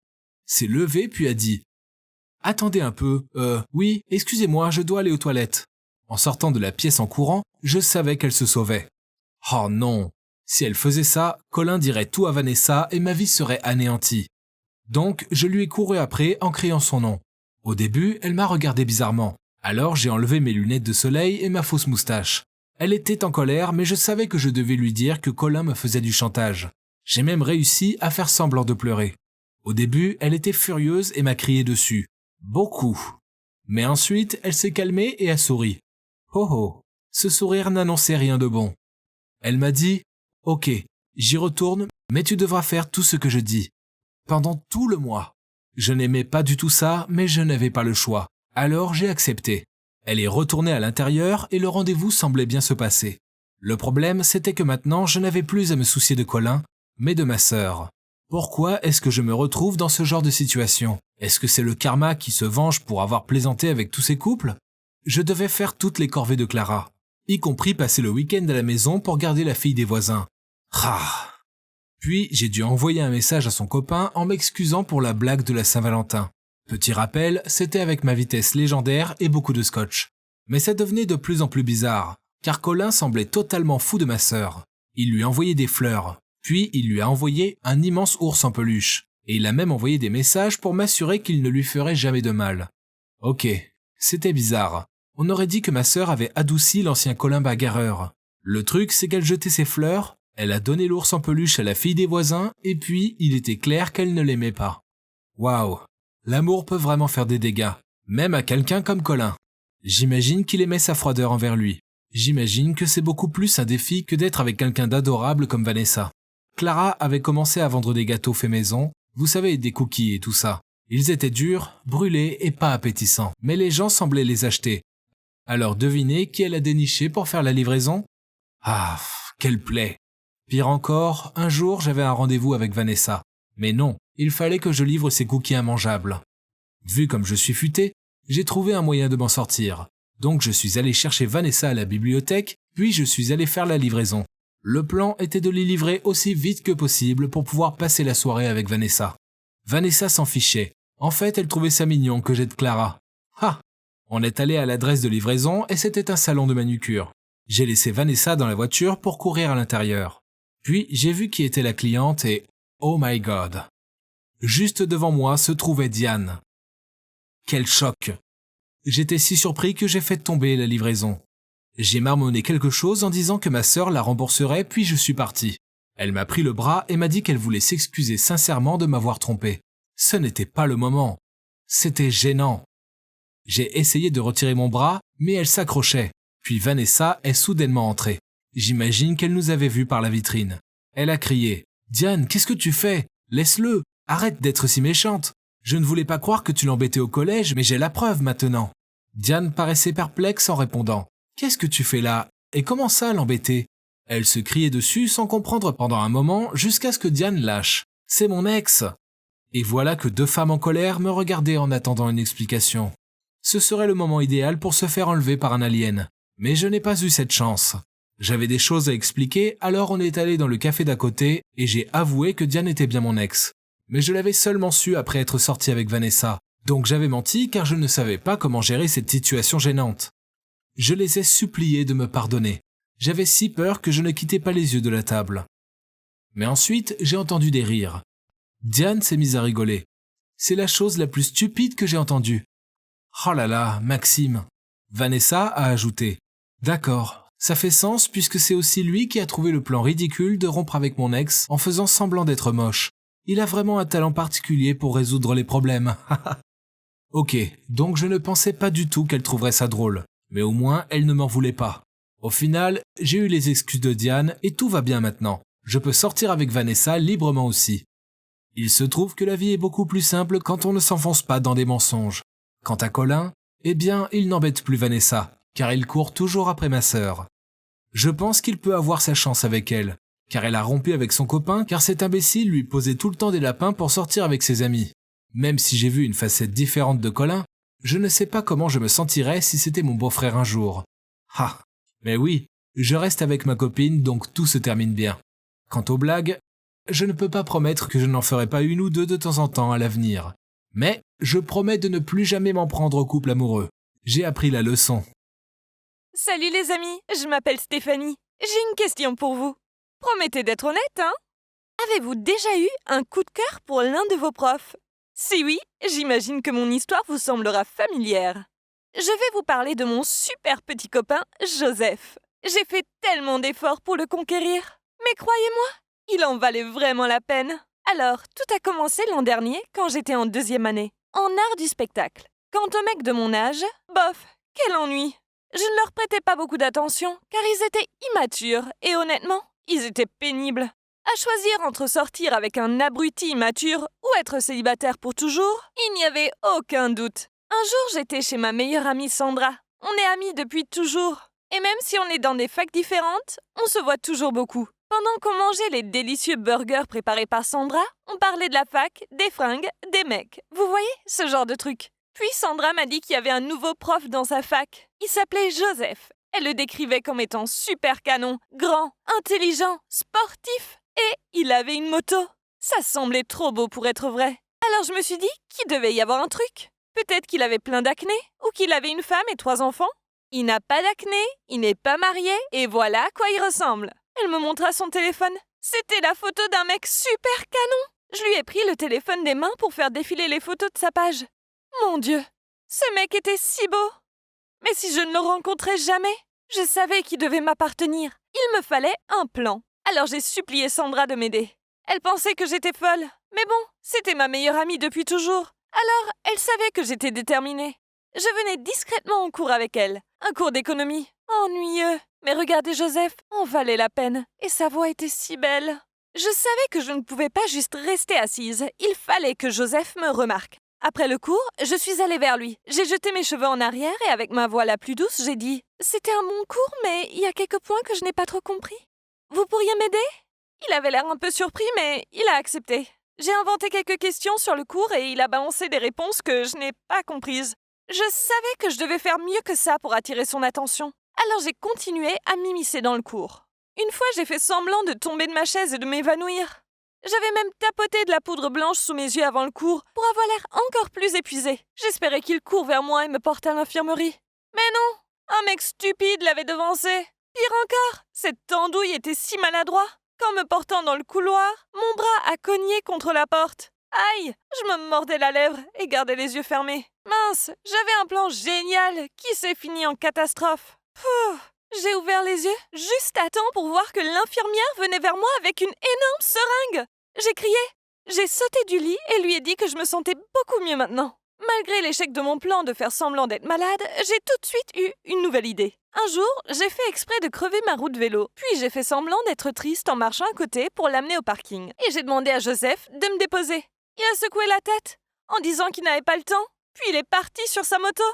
[SPEAKER 1] s'est levée puis a dit « Attendez un peu, oui, excusez-moi, je dois aller aux toilettes. » En sortant de la pièce en courant, je savais qu'elle se sauvait. Oh non! Si elle faisait ça, Colin dirait tout à Vanessa et ma vie serait anéantie. Donc je lui ai couru après en criant son nom. Au début, elle m'a regardé bizarrement. Alors j'ai enlevé mes lunettes de soleil et ma fausse moustache. Elle était en colère, mais je savais que je devais lui dire que Colin me faisait du chantage. J'ai même réussi à faire semblant de pleurer. Au début, elle était furieuse et m'a crié dessus. Beaucoup. Mais ensuite, elle s'est calmée et a souri. Oh oh, ce sourire n'annonçait rien de bon. Elle m'a dit « Ok, j'y retourne, mais tu devras faire tout ce que je dis. » Pendant tout le mois. Je n'aimais pas du tout ça, mais je n'avais pas le choix. Alors j'ai accepté. Elle est retournée à l'intérieur et le rendez-vous semblait bien se passer. Le problème, c'était que maintenant, je n'avais plus à me soucier de Colin, mais de ma sœur. Pourquoi est-ce que je me retrouve dans ce genre de situation? Est-ce que c'est le karma qui se venge pour avoir plaisanté avec tous ces couples? Je devais faire toutes les corvées de Clara, y compris passer le week-end à la maison pour garder la fille des voisins. Ah. Puis j'ai dû envoyer un message à son copain en m'excusant pour la blague de la Saint-Valentin. Petit rappel, c'était avec ma vitesse légendaire et beaucoup de scotch. Mais ça devenait de plus en plus bizarre, car Colin semblait totalement fou de ma sœur. Il lui envoyait des fleurs, puis il lui a envoyé un immense ours en peluche, et il a même envoyé des messages pour m'assurer qu'il ne lui ferait jamais de mal. Ok, c'était bizarre. On aurait dit que ma sœur avait adouci l'ancien Colin bagarreur. Le truc, c'est qu'elle jetait ses fleurs, elle a donné l'ours en peluche à la fille des voisins, et puis il était clair qu'elle ne l'aimait pas. Waouh, l'amour peut vraiment faire des dégâts, même à quelqu'un comme Colin. J'imagine qu'il aimait sa froideur envers lui. J'imagine que c'est beaucoup plus un défi que d'être avec quelqu'un d'adorable comme Vanessa. Clara avait commencé à vendre des gâteaux faits maison, vous savez, des cookies et tout ça. Ils étaient durs, brûlés et pas appétissants, mais les gens semblaient les acheter. Alors devinez qui elle a déniché pour faire la livraison? Ah, quelle plaie! Pire encore, un jour j'avais un rendez-vous avec Vanessa. Mais non, il fallait que je livre ces cookies immangeables. Vu comme je suis futé, j'ai trouvé un moyen de m'en sortir. Donc je suis allé chercher Vanessa à la bibliothèque, puis je suis allé faire la livraison. Le plan était de les livrer aussi vite que possible pour pouvoir passer la soirée avec Vanessa. Vanessa s'en fichait. En fait, elle trouvait ça mignon que j'aide Clara. Ah! On est allé à l'adresse de livraison et c'était un salon de manucure. J'ai laissé Vanessa dans la voiture pour courir à l'intérieur. Puis j'ai vu qui était la cliente et oh my god! Juste devant moi se trouvait Diane. Quel choc! J'étais si surpris que j'ai fait tomber la livraison. J'ai marmonné quelque chose en disant que ma sœur la rembourserait, puis je suis parti. Elle m'a pris le bras et m'a dit qu'elle voulait s'excuser sincèrement de m'avoir trompé. Ce n'était pas le moment. C'était gênant. J'ai essayé de retirer mon bras, mais elle s'accrochait. Puis Vanessa est soudainement entrée. J'imagine qu'elle nous avait vus par la vitrine. Elle a crié « Diane, qu'est-ce que tu fais? Laisse-le! Arrête d'être si méchante! Je ne voulais pas croire que tu l'embêtais au collège, mais j'ai la preuve maintenant. » Diane paraissait perplexe en répondant « Qu'est-ce que tu fais là? Et comment ça l'embêter ?» Elle se criait dessus sans comprendre pendant un moment jusqu'à ce que Diane lâche. « C'est mon ex !» Et voilà que deux femmes en colère me regardaient en attendant une explication. Ce serait le moment idéal pour se faire enlever par un alien. Mais je n'ai pas eu cette chance. J'avais des choses à expliquer, alors on est allé dans le café d'à côté et j'ai avoué que Diane était bien mon ex. Mais je l'avais seulement su après être sorti avec Vanessa. Donc j'avais menti car je ne savais pas comment gérer cette situation gênante. Je les ai suppliés de me pardonner. J'avais si peur que je ne quittais pas les yeux de la table. Mais ensuite, j'ai entendu des rires. Diane s'est mise à rigoler. C'est la chose la plus stupide que j'ai entendue. Oh là là, Maxime. Vanessa a ajouté. D'accord, ça fait sens puisque c'est aussi lui qui a trouvé le plan ridicule de rompre avec mon ex en faisant semblant d'être moche. Il a vraiment un talent particulier pour résoudre les problèmes. Ok, donc je ne pensais pas du tout qu'elle trouverait ça drôle. Mais au moins, elle ne m'en voulait pas. Au final, j'ai eu les excuses de Diane et tout va bien maintenant. Je peux sortir avec Vanessa librement aussi. Il se trouve que la vie est beaucoup plus simple quand on ne s'enfonce pas dans des mensonges. Quant à Colin, eh bien, il n'embête plus Vanessa, car il court toujours après ma sœur. Je pense qu'il peut avoir sa chance avec elle, car elle a rompu avec son copain car cet imbécile lui posait tout le temps des lapins pour sortir avec ses amis. Même si j'ai vu une facette différente de Colin, je ne sais pas comment je me sentirais si c'était mon beau-frère un jour. Ah, mais oui, je reste avec ma copine donc tout se termine bien. Quant aux blagues, je ne peux pas promettre que je n'en ferai pas une ou deux de temps en temps à l'avenir. Mais je promets de ne plus jamais m'en prendre au couple amoureux. J'ai appris la leçon.
[SPEAKER 3] Salut les amis, je m'appelle Stéphanie. J'ai une question pour vous. Promettez d'être honnête, hein? Avez-vous déjà eu un coup de cœur pour l'un de vos profs? Si oui, j'imagine que mon histoire vous semblera familière. Je vais vous parler de mon super petit copain, Joseph. J'ai fait tellement d'efforts pour le conquérir. Mais croyez-moi, il en valait vraiment la peine. Alors, tout a commencé l'an dernier, quand j'étais en 2e année, en art du spectacle. Quant aux mecs de mon âge, bof, quel ennui. Je ne leur prêtais pas beaucoup d'attention, car ils étaient immatures, et honnêtement, ils étaient pénibles. À choisir entre sortir avec un abruti immature ou être célibataire pour toujours, il n'y avait aucun doute. Un jour, j'étais chez ma meilleure amie Sandra. On est amis depuis toujours. Et même si on est dans des facs différentes, on se voit toujours beaucoup. Pendant qu'on mangeait les délicieux burgers préparés par Sandra, on parlait de la fac, des fringues, des mecs. Vous voyez, ce genre de truc. Puis Sandra m'a dit qu'il y avait un nouveau prof dans sa fac. Il s'appelait Joseph. Elle le décrivait comme étant super canon, grand, intelligent, sportif. Et il avait une moto. Ça semblait trop beau pour être vrai. Alors je me suis dit qu'il devait y avoir un truc. Peut-être qu'il avait plein d'acné, ou qu'il avait une femme et 3 enfants. Il n'a pas d'acné, il n'est pas marié, et voilà à quoi il ressemble. Elle me montra son téléphone. C'était la photo d'un mec super canon. Je lui ai pris le téléphone des mains pour faire défiler les photos de sa page. Mon Dieu, ce mec était si beau. Mais si je ne le rencontrais jamais, je savais qu'il devait m'appartenir. Il me fallait un plan. Alors j'ai supplié Sandra de m'aider. Elle pensait que j'étais folle. Mais bon, c'était ma meilleure amie depuis toujours. Alors, elle savait que j'étais déterminée. Je venais discrètement en cours avec elle. Un cours d'économie. Ennuyeux. Mais regardez Joseph, en valait la peine. Et sa voix était si belle. Je savais que je ne pouvais pas juste rester assise. Il fallait que Joseph me remarque. Après le cours, je suis allée vers lui. J'ai jeté mes cheveux en arrière et avec ma voix la plus douce, j'ai dit « C'était un bon cours, mais il y a quelques points que je n'ai pas trop compris. Vous pourriez m'aider ?» Il avait l'air un peu surpris, mais il a accepté. J'ai inventé quelques questions sur le cours et il a balancé des réponses que je n'ai pas comprises. Je savais que je devais faire mieux que ça pour attirer son attention. Alors j'ai continué à m'immiscer dans le cours. Une fois, j'ai fait semblant de tomber de ma chaise et de m'évanouir. J'avais même tapoté de la poudre blanche sous mes yeux avant le cours pour avoir l'air encore plus épuisée. J'espérais qu'il court vers moi et me porte à l'infirmerie. Mais non, un mec stupide l'avait devancé. Pire encore, cette andouille était si maladroit qu'en me portant dans le couloir, mon bras a cogné contre la porte. Aïe, je me mordais la lèvre et gardais les yeux fermés. Mince, j'avais un plan génial qui s'est fini en catastrophe. J'ai ouvert les yeux juste à temps pour voir que l'infirmière venait vers moi avec une énorme seringue. J'ai crié. J'ai sauté du lit et lui ai dit que je me sentais beaucoup mieux maintenant. Malgré l'échec de mon plan de faire semblant d'être malade, j'ai tout de suite eu une nouvelle idée. Un jour, j'ai fait exprès de crever ma roue de vélo, puis j'ai fait semblant d'être triste en marchant à côté pour l'amener au parking. Et j'ai demandé à Joseph de me déposer. Il a secoué la tête en disant qu'il n'avait pas le temps, puis il est parti sur sa moto.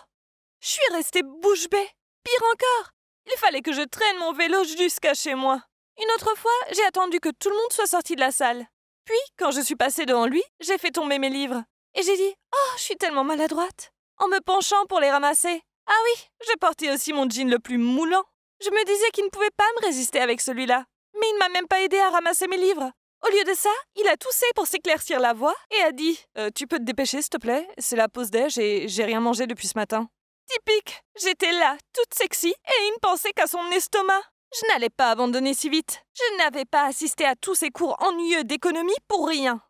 [SPEAKER 3] Je suis restée bouche bée. Pire encore, il fallait que je traîne mon vélo jusqu'à chez moi. Une autre fois, j'ai attendu que tout le monde soit sorti de la salle. Puis, quand je suis passée devant lui, j'ai fait tomber mes livres. Et j'ai dit « Oh, je suis tellement maladroite !» en me penchant pour les ramasser. Ah oui, je portais aussi mon jean le plus moulant. Je me disais qu'il ne pouvait pas me résister avec celui-là. Mais il ne m'a même pas aidé à ramasser mes livres. Au lieu de ça, il a toussé pour s'éclaircir la voix et a dit « Tu peux te dépêcher, s'il te plaît? C'est la pause déj et j'ai rien mangé depuis ce matin. » Typique. J'étais là, toute sexy, et il ne pensait qu'à son estomac. Je n'allais pas abandonner si vite. Je n'avais pas assisté à tous ces cours ennuyeux d'économie pour rien.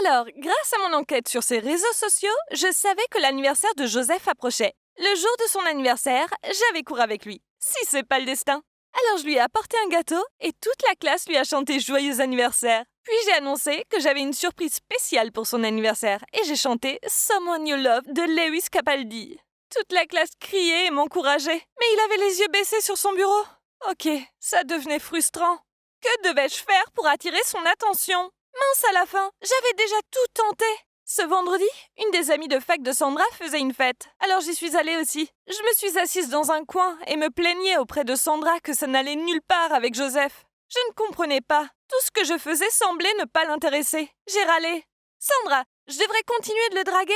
[SPEAKER 3] Alors, grâce à mon enquête sur ses réseaux sociaux, je savais que l'anniversaire de Joseph approchait. Le jour de son anniversaire, j'avais cours avec lui. Si c'est pas le destin. Alors je lui ai apporté un gâteau et toute la classe lui a chanté joyeux anniversaire. Puis j'ai annoncé que j'avais une surprise spéciale pour son anniversaire et j'ai chanté Someone You Love de Lewis Capaldi. Toute la classe criait et m'encourageait, mais il avait les yeux baissés sur son bureau. Ok, ça devenait frustrant. Que devais-je faire pour attirer son attention? Mince à la fin, j'avais déjà tout tenté. Ce vendredi, une des amies de fac de Sandra faisait une fête, alors j'y suis allée aussi. Je me suis assise dans un coin et me plaignais auprès de Sandra que ça n'allait nulle part avec Joseph. Je ne comprenais pas. Tout ce que je faisais semblait ne pas l'intéresser. J'ai râlé. Sandra, je devrais continuer de le draguer?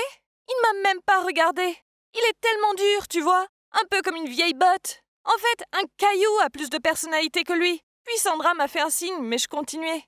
[SPEAKER 3] Il ne m'a même pas regardé. Il est tellement dur, tu vois, un peu comme une vieille botte. En fait, un caillou a plus de personnalité que lui. Puis Sandra m'a fait un signe, mais je continuais.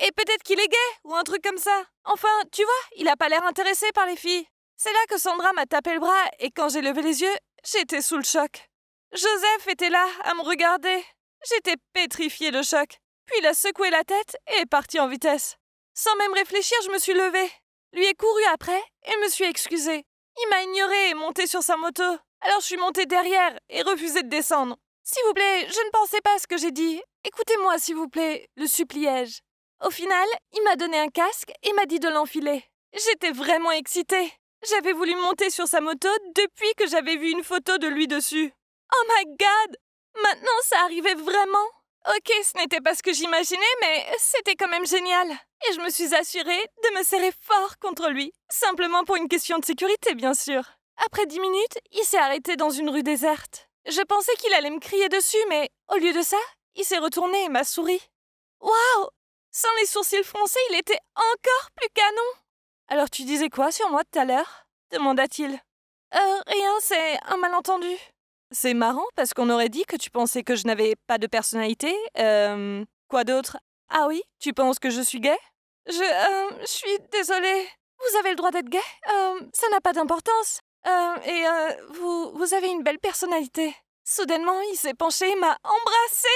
[SPEAKER 3] Et peut-être qu'il est gay, ou un truc comme ça. Enfin, tu vois, il a pas l'air intéressé par les filles. C'est là que Sandra m'a tapé le bras, et quand j'ai levé les yeux, j'étais sous le choc. Joseph était là, à me regarder. J'étais pétrifiée de choc. Puis il a secoué la tête et est parti en vitesse. Sans même réfléchir, je me suis levée. Lui ai couru après et me suis excusée. Il m'a ignorée et monté sur sa moto. Alors je suis montée derrière et refusé de descendre. S'il vous plaît, je ne pensais pas à ce que j'ai dit. Écoutez-moi, s'il vous plaît, le suppliai-je. Au final, il m'a donné un casque et m'a dit de l'enfiler. J'étais vraiment excitée. J'avais voulu monter sur sa moto depuis que j'avais vu une photo de lui dessus. Oh my God! Maintenant, ça arrivait vraiment. Ok, ce n'était pas ce que j'imaginais, mais c'était quand même génial. Et je me suis assurée de me serrer fort contre lui. Simplement pour une question de sécurité, bien sûr. Après 10 minutes, il s'est arrêté dans une rue déserte. Je pensais qu'il allait me crier dessus, mais au lieu de ça, il s'est retourné et m'a souri. Waouh! Sans les sourcils froncés, il était encore plus canon. Alors tu disais quoi sur moi tout à l'heure? Demanda-t-il. Rien, c'est un malentendu. C'est marrant parce qu'on aurait dit que tu pensais que je n'avais pas de personnalité. Quoi d'autre? Ah oui, tu penses que je suis gay? Je suis désolée. Vous avez le droit d'être gay? Ça n'a pas d'importance. Vous avez une belle personnalité. Soudainement, il s'est penché et m'a embrassée.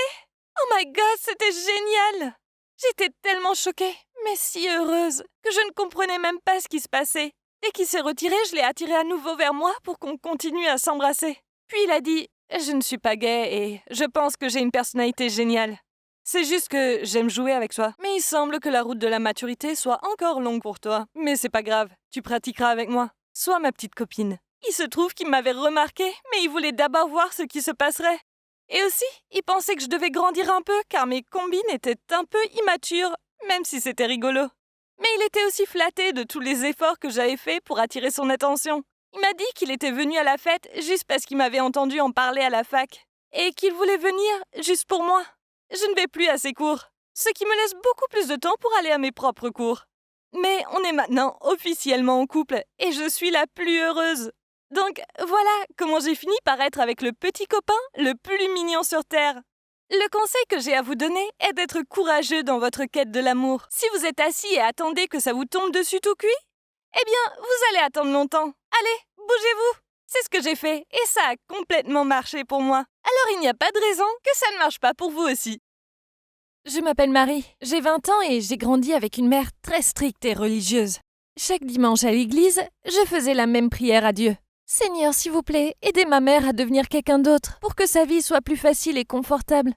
[SPEAKER 3] Oh my God, c'était génial! J'étais tellement choquée, mais si heureuse, que je ne comprenais même pas ce qui se passait. Dès qu'il s'est retiré, je l'ai attiré à nouveau vers moi pour qu'on continue à s'embrasser. Puis il a dit « Je ne suis pas gay et je pense que j'ai une personnalité géniale. C'est juste que j'aime jouer avec toi. Mais il semble que la route de la maturité soit encore longue pour toi. Mais c'est pas grave, tu pratiqueras avec moi. Sois ma petite copine. » Il se trouve qu'il m'avait remarqué, mais il voulait d'abord voir ce qui se passerait. Et aussi, il pensait que je devais grandir un peu, car mes combines étaient un peu immatures, même si c'était rigolo. Mais il était aussi flatté de tous les efforts que j'avais faits pour attirer son attention. Il m'a dit qu'il était venu à la fête juste parce qu'il m'avait entendu en parler à la fac, et qu'il voulait venir juste pour moi. Je ne vais plus à ses cours, ce qui me laisse beaucoup plus de temps pour aller à mes propres cours. Mais on est maintenant officiellement en couple, et je suis la plus heureuse. Donc voilà comment j'ai fini par être avec le petit copain le plus mignon sur Terre. Le conseil que j'ai à vous donner est d'être courageux dans votre quête de l'amour. Si vous êtes assis et attendez que ça vous tombe dessus tout cuit, eh bien, vous allez attendre longtemps. Allez, bougez-vous. C'est ce que j'ai fait et ça a complètement marché pour moi. Alors il n'y a pas de raison que ça ne marche pas pour vous aussi. Je m'appelle Marie, j'ai 20 ans et j'ai grandi avec une mère très stricte et religieuse. Chaque dimanche à l'église, je faisais la même prière à Dieu. Seigneur, s'il vous plaît, aidez ma mère à devenir quelqu'un d'autre pour que sa vie soit plus facile et confortable.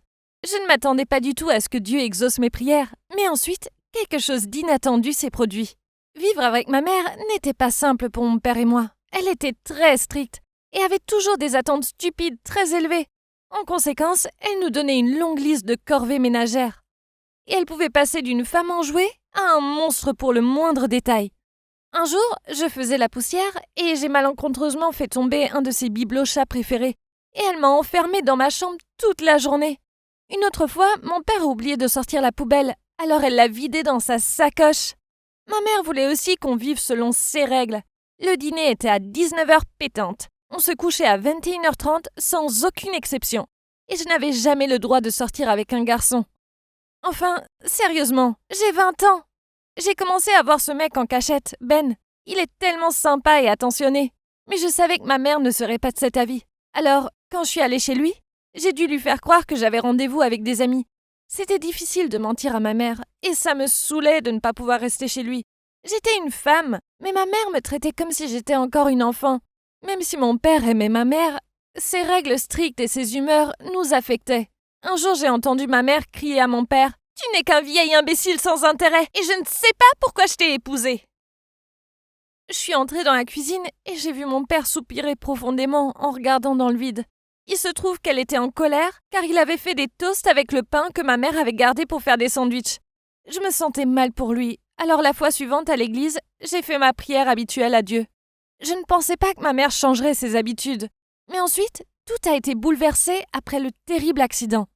[SPEAKER 3] Je ne m'attendais pas du tout à ce que Dieu exauce mes prières, mais ensuite, quelque chose d'inattendu s'est produit. Vivre avec ma mère n'était pas simple pour mon père et moi. Elle était très stricte et avait toujours des attentes stupides très élevées. En conséquence, elle nous donnait une longue liste de corvées ménagères. Et elle pouvait passer d'une femme enjouée à un monstre pour le moindre détail. Un jour, je faisais la poussière et j'ai malencontreusement fait tomber un de ses bibelots chats préférés. Et elle m'a enfermée dans ma chambre toute la journée. Une autre fois, mon père a oublié de sortir la poubelle, alors elle l'a vidée dans sa sacoche. Ma mère voulait aussi qu'on vive selon ses règles. Le dîner était à 19h pétante. On se couchait à 21h30 sans aucune exception. Et je n'avais jamais le droit de sortir avec un garçon. Enfin, sérieusement, j'ai 20 ans. J'ai commencé à voir ce mec en cachette, Ben. Il est tellement sympa et attentionné. Mais je savais que ma mère ne serait pas de cet avis. Alors, quand je suis allée chez lui, j'ai dû lui faire croire que j'avais rendez-vous avec des amis. C'était difficile de mentir à ma mère, et ça me saoulait de ne pas pouvoir rester chez lui. J'étais une femme, mais ma mère me traitait comme si j'étais encore une enfant. Même si mon père aimait ma mère, ses règles strictes et ses humeurs nous affectaient. Un jour, j'ai entendu ma mère crier à mon père « Tu n'es qu'un vieil imbécile sans intérêt, et je ne sais pas pourquoi je t'ai épousé !» Je suis entrée dans la cuisine et j'ai vu mon père soupirer profondément en regardant dans le vide. Il se trouve qu'elle était en colère car il avait fait des toasts avec le pain que ma mère avait gardé pour faire des sandwichs. Je me sentais mal pour lui, alors la fois suivante à l'église, j'ai fait ma prière habituelle à Dieu. Je ne pensais pas que ma mère changerait ses habitudes. Mais ensuite, tout a été bouleversé après le terrible accident.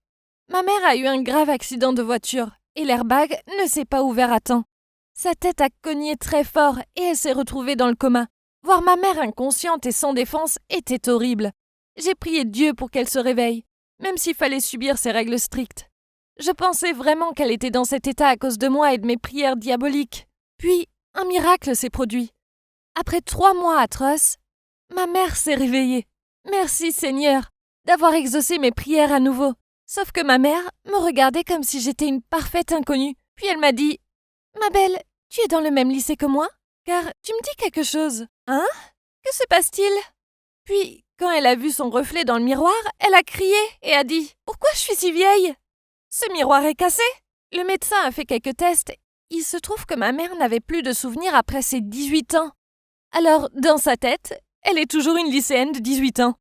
[SPEAKER 3] Ma mère a eu un grave accident de voiture et l'airbag ne s'est pas ouvert à temps. Sa tête a cogné très fort et elle s'est retrouvée dans le coma. Voir ma mère inconsciente et sans défense était horrible. J'ai prié Dieu pour qu'elle se réveille, même s'il fallait subir ses règles strictes. Je pensais vraiment qu'elle était dans cet état à cause de moi et de mes prières diaboliques. Puis, un miracle s'est produit. Après 3 mois atroces, ma mère s'est réveillée. Merci Seigneur d'avoir exaucé mes prières à nouveau. Sauf que ma mère me regardait comme si j'étais une parfaite inconnue. Puis elle m'a dit « Ma belle, tu es dans le même lycée que moi? Car tu me dis quelque chose. Hein? Que se passe-t-il » Puis, quand elle a vu son reflet dans le miroir, elle a crié et a dit « Pourquoi je suis si vieille? Ce miroir est cassé !» Le médecin a fait quelques tests. Il se trouve que ma mère n'avait plus de souvenirs après ses 18 ans. Alors, dans sa tête, elle est toujours une lycéenne de 18 ans.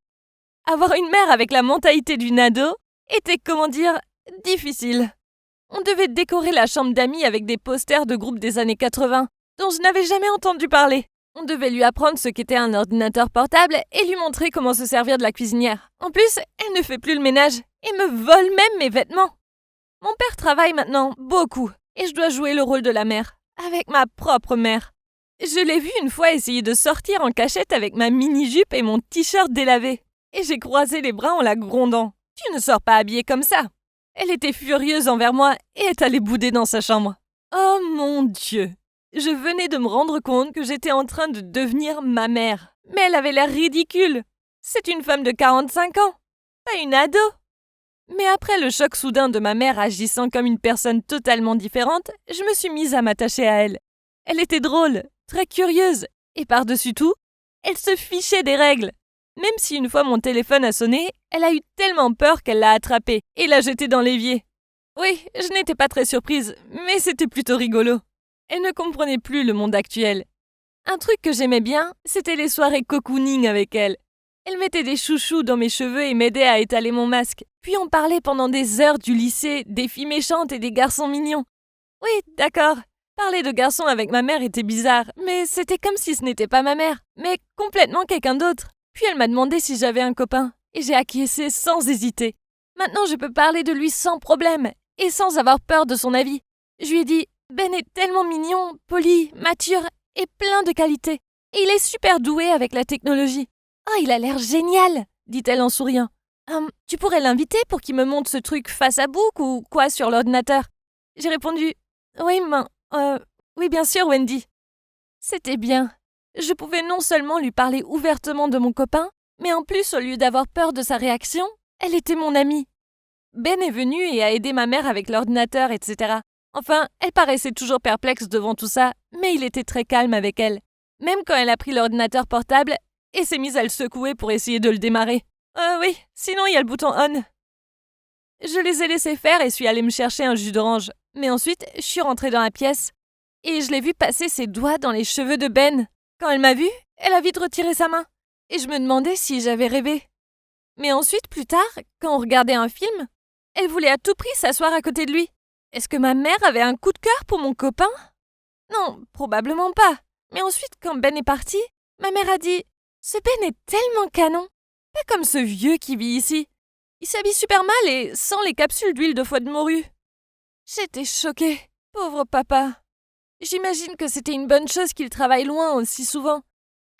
[SPEAKER 3] Avoir une mère avec la mentalité d'une ado était, difficile. On devait décorer la chambre d'amis avec des posters de groupes des années 80, dont je n'avais jamais entendu parler. On devait lui apprendre ce qu'était un ordinateur portable et lui montrer comment se servir de la cuisinière. En plus, elle ne fait plus le ménage et me vole même mes vêtements. Mon père travaille maintenant beaucoup et je dois jouer le rôle de la mère, avec ma propre mère. Je l'ai vue une fois essayer de sortir en cachette avec ma mini-jupe et mon t-shirt délavé. Et j'ai croisé les bras en la grondant. « Tu ne sors pas habillée comme ça !» Elle était furieuse envers moi et est allée bouder dans sa chambre. Oh mon Dieu! Je venais de me rendre compte que j'étais en train de devenir ma mère. Mais elle avait l'air ridicule. C'est une femme de 45 ans, pas une ado. Mais après le choc soudain de ma mère agissant comme une personne totalement différente, je me suis mise à m'attacher à elle. Elle était drôle, très curieuse, et par-dessus tout, elle se fichait des règles. Même si une fois mon téléphone a sonné, elle a eu tellement peur qu'elle l'a attrapé et l'a jeté dans l'évier. Oui, je n'étais pas très surprise, mais c'était plutôt rigolo. Elle ne comprenait plus le monde actuel. Un truc que j'aimais bien, c'était les soirées cocooning avec elle. Elle mettait des chouchous dans mes cheveux et m'aidait à étaler mon masque. Puis on parlait pendant des heures du lycée, des filles méchantes et des garçons mignons. Oui, d'accord. Parler de garçons avec ma mère était bizarre, mais c'était comme si ce n'était pas ma mère, mais complètement quelqu'un d'autre. Puis elle m'a demandé si j'avais un copain, et j'ai acquiescé sans hésiter. Maintenant, je peux parler de lui sans problème, et sans avoir peur de son avis. Je lui ai dit « Ben est tellement mignon, poli, mature et plein de qualités. Et il est super doué avec la technologie. Oh, il a l'air génial !» dit-elle en souriant. Tu pourrais l'inviter pour qu'il me montre ce truc face à book ou quoi sur l'ordinateur ?» J'ai répondu « Oui, bien sûr, Wendy. » C'était bien. Je pouvais non seulement lui parler ouvertement de mon copain, mais en plus, au lieu d'avoir peur de sa réaction, elle était mon amie. Ben est venue et a aidé ma mère avec l'ordinateur, etc. Enfin, elle paraissait toujours perplexe devant tout ça, mais il était très calme avec elle. Même quand elle a pris l'ordinateur portable et s'est mise à le secouer pour essayer de le démarrer. Oui, sinon il y a le bouton on. Je les ai laissés faire et suis allée me chercher un jus d'orange. Mais ensuite, je suis rentrée dans la pièce et je l'ai vue passer ses doigts dans les cheveux de Ben. Quand elle m'a vue, elle a vite retiré sa main. Et je me demandais si j'avais rêvé. Mais ensuite, plus tard, quand on regardait un film, elle voulait à tout prix s'asseoir à côté de lui. Est-ce que ma mère avait un coup de cœur pour mon copain? Non, probablement pas. Mais ensuite, quand Ben est parti, ma mère a dit « Ce Ben est tellement canon. Pas comme ce vieux qui vit ici. Il s'habille super mal et sans les capsules d'huile de foie de morue. » J'étais choquée. Pauvre papa. J'imagine que c'était une bonne chose qu'il travaille loin aussi souvent.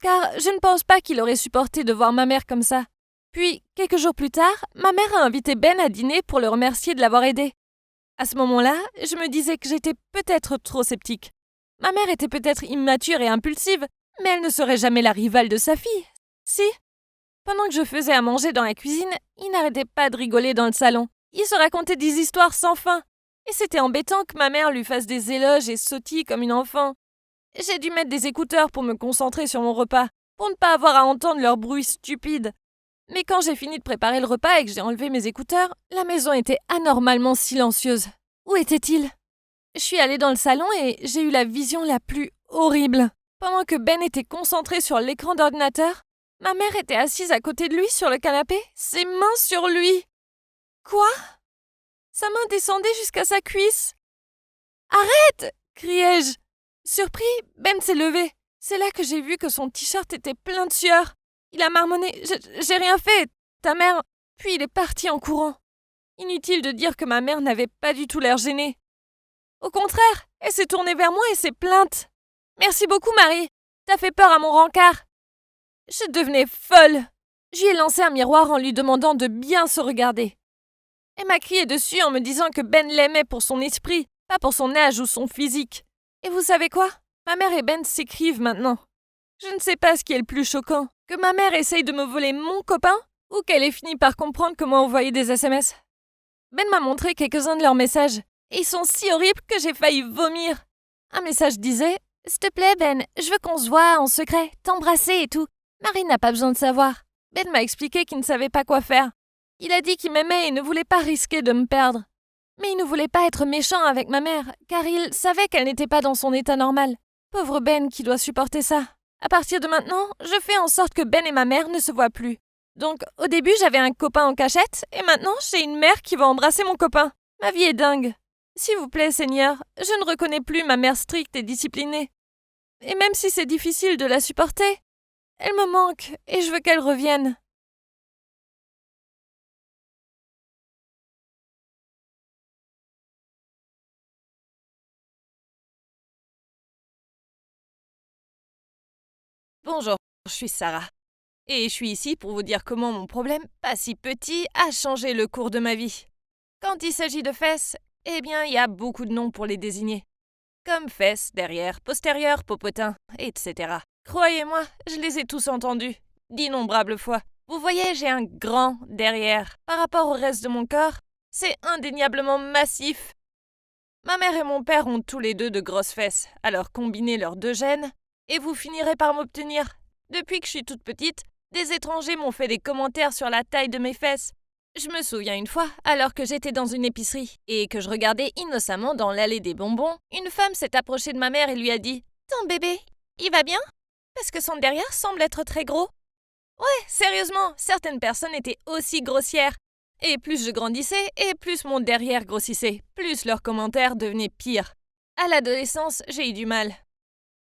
[SPEAKER 3] Car je ne pense pas qu'il aurait supporté de voir ma mère comme ça. Puis, quelques jours plus tard, ma mère a invité Ben à dîner pour le remercier de l'avoir aidé. À ce moment-là, je me disais que j'étais peut-être trop sceptique. Ma mère était peut-être immature et impulsive, mais elle ne serait jamais la rivale de sa fille. Si? Pendant que je faisais à manger dans la cuisine, il n'arrêtait pas de rigoler dans le salon. Il se racontait des histoires sans fin. Et c'était embêtant que ma mère lui fasse des éloges et sautille comme une enfant. J'ai dû mettre des écouteurs pour me concentrer sur mon repas, pour ne pas avoir à entendre leur bruit stupide. Mais quand j'ai fini de préparer le repas et que j'ai enlevé mes écouteurs, la maison était anormalement silencieuse. Où était-il? Je suis allée dans le salon et j'ai eu la vision la plus horrible. Pendant que Ben était concentré sur l'écran d'ordinateur, ma mère était assise à côté de lui sur le canapé, ses mains sur lui. Quoi? Sa main descendait jusqu'à sa cuisse. « Arrête !» criai-je. Surpris, Ben s'est levé. C'est là que j'ai vu que son t-shirt était plein de sueur. Il a marmonné « J'ai rien fait, ta mère… » Puis il est parti en courant. Inutile de dire que ma mère n'avait pas du tout l'air gênée. Au contraire, elle s'est tournée vers moi et s'est plainte. « Merci beaucoup, Marie. T'as fait peur à mon rencard. » Je devenais folle. Je lui ai lancé un miroir en lui demandant de bien se regarder. Elle m'a crié dessus en me disant que Ben l'aimait pour son esprit, pas pour son âge ou son physique. Et vous savez quoi? Ma mère et Ben s'écrivent maintenant. Je ne sais pas ce qui est le plus choquant, que ma mère essaye de me voler mon copain ou qu'elle ait fini par comprendre comment envoyer des SMS. Ben m'a montré quelques-uns de leurs messages, et ils sont si horribles que j'ai failli vomir. Un message disait « S'il te plaît, Ben, je veux qu'on se voie en secret, t'embrasser et tout. Marie n'a pas besoin de savoir. » Ben m'a expliqué qu'il ne savait pas quoi faire. Il a dit qu'il m'aimait et ne voulait pas risquer de me perdre. Mais il ne voulait pas être méchant avec ma mère, car il savait qu'elle n'était pas dans son état normal. Pauvre Ben qui doit supporter ça. À partir de maintenant, je fais en sorte que Ben et ma mère ne se voient plus. Donc, au début, j'avais un copain en cachette, et maintenant, j'ai une mère qui va embrasser mon copain. Ma vie est dingue. S'il vous plaît, Seigneur, je ne reconnais plus ma mère stricte et disciplinée. Et même si c'est difficile de la supporter, elle me manque, et je veux qu'elle revienne. Bonjour, je suis Sarah. Et je suis ici pour vous dire comment mon problème, pas si petit, a changé le cours de ma vie. Quand il s'agit de fesses, eh bien, il y a beaucoup de noms pour les désigner. Comme fesses, derrière, postérieur, popotin, etc. Croyez-moi, je les ai tous entendus, d'innombrables fois. Vous voyez, j'ai un grand derrière. Par rapport au reste de mon corps, c'est indéniablement massif. Ma mère et mon père ont tous les deux de grosses fesses, alors combinez leurs deux gènes, et vous finirez par m'obtenir. Depuis que je suis toute petite, des étrangers m'ont fait des commentaires sur la taille de mes fesses. Je me souviens une fois, alors que j'étais dans une épicerie et que je regardais innocemment dans l'allée des bonbons, une femme s'est approchée de ma mère et lui a dit « Ton bébé, il va bien ?» Parce que son derrière semble être très gros. Ouais, sérieusement, certaines personnes étaient aussi grossières. Et plus je grandissais, et plus mon derrière grossissait, plus leurs commentaires devenaient pires. À l'adolescence, j'ai eu du mal.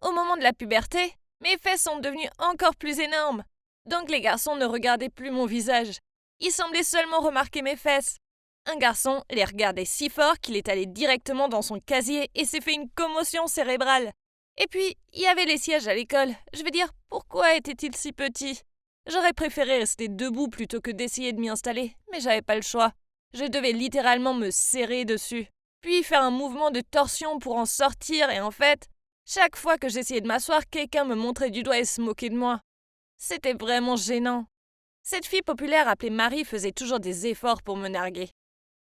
[SPEAKER 3] Au moment de la puberté, mes fesses sont devenues encore plus énormes. Donc les garçons ne regardaient plus mon visage. Ils semblaient seulement remarquer mes fesses. Un garçon les regardait si fort qu'il est allé directement dans son casier et s'est fait une commotion cérébrale. Et puis, il y avait les sièges à l'école. Je veux dire, pourquoi était-il si petit ? J'aurais préféré rester debout plutôt que d'essayer de m'y installer, mais j'avais pas le choix. Je devais littéralement me serrer dessus, puis faire un mouvement de torsion pour en sortir et en fait, chaque fois que j'essayais de m'asseoir, quelqu'un me montrait du doigt et se moquait de moi. C'était vraiment gênant. Cette fille populaire appelée Marie faisait toujours des efforts pour me narguer.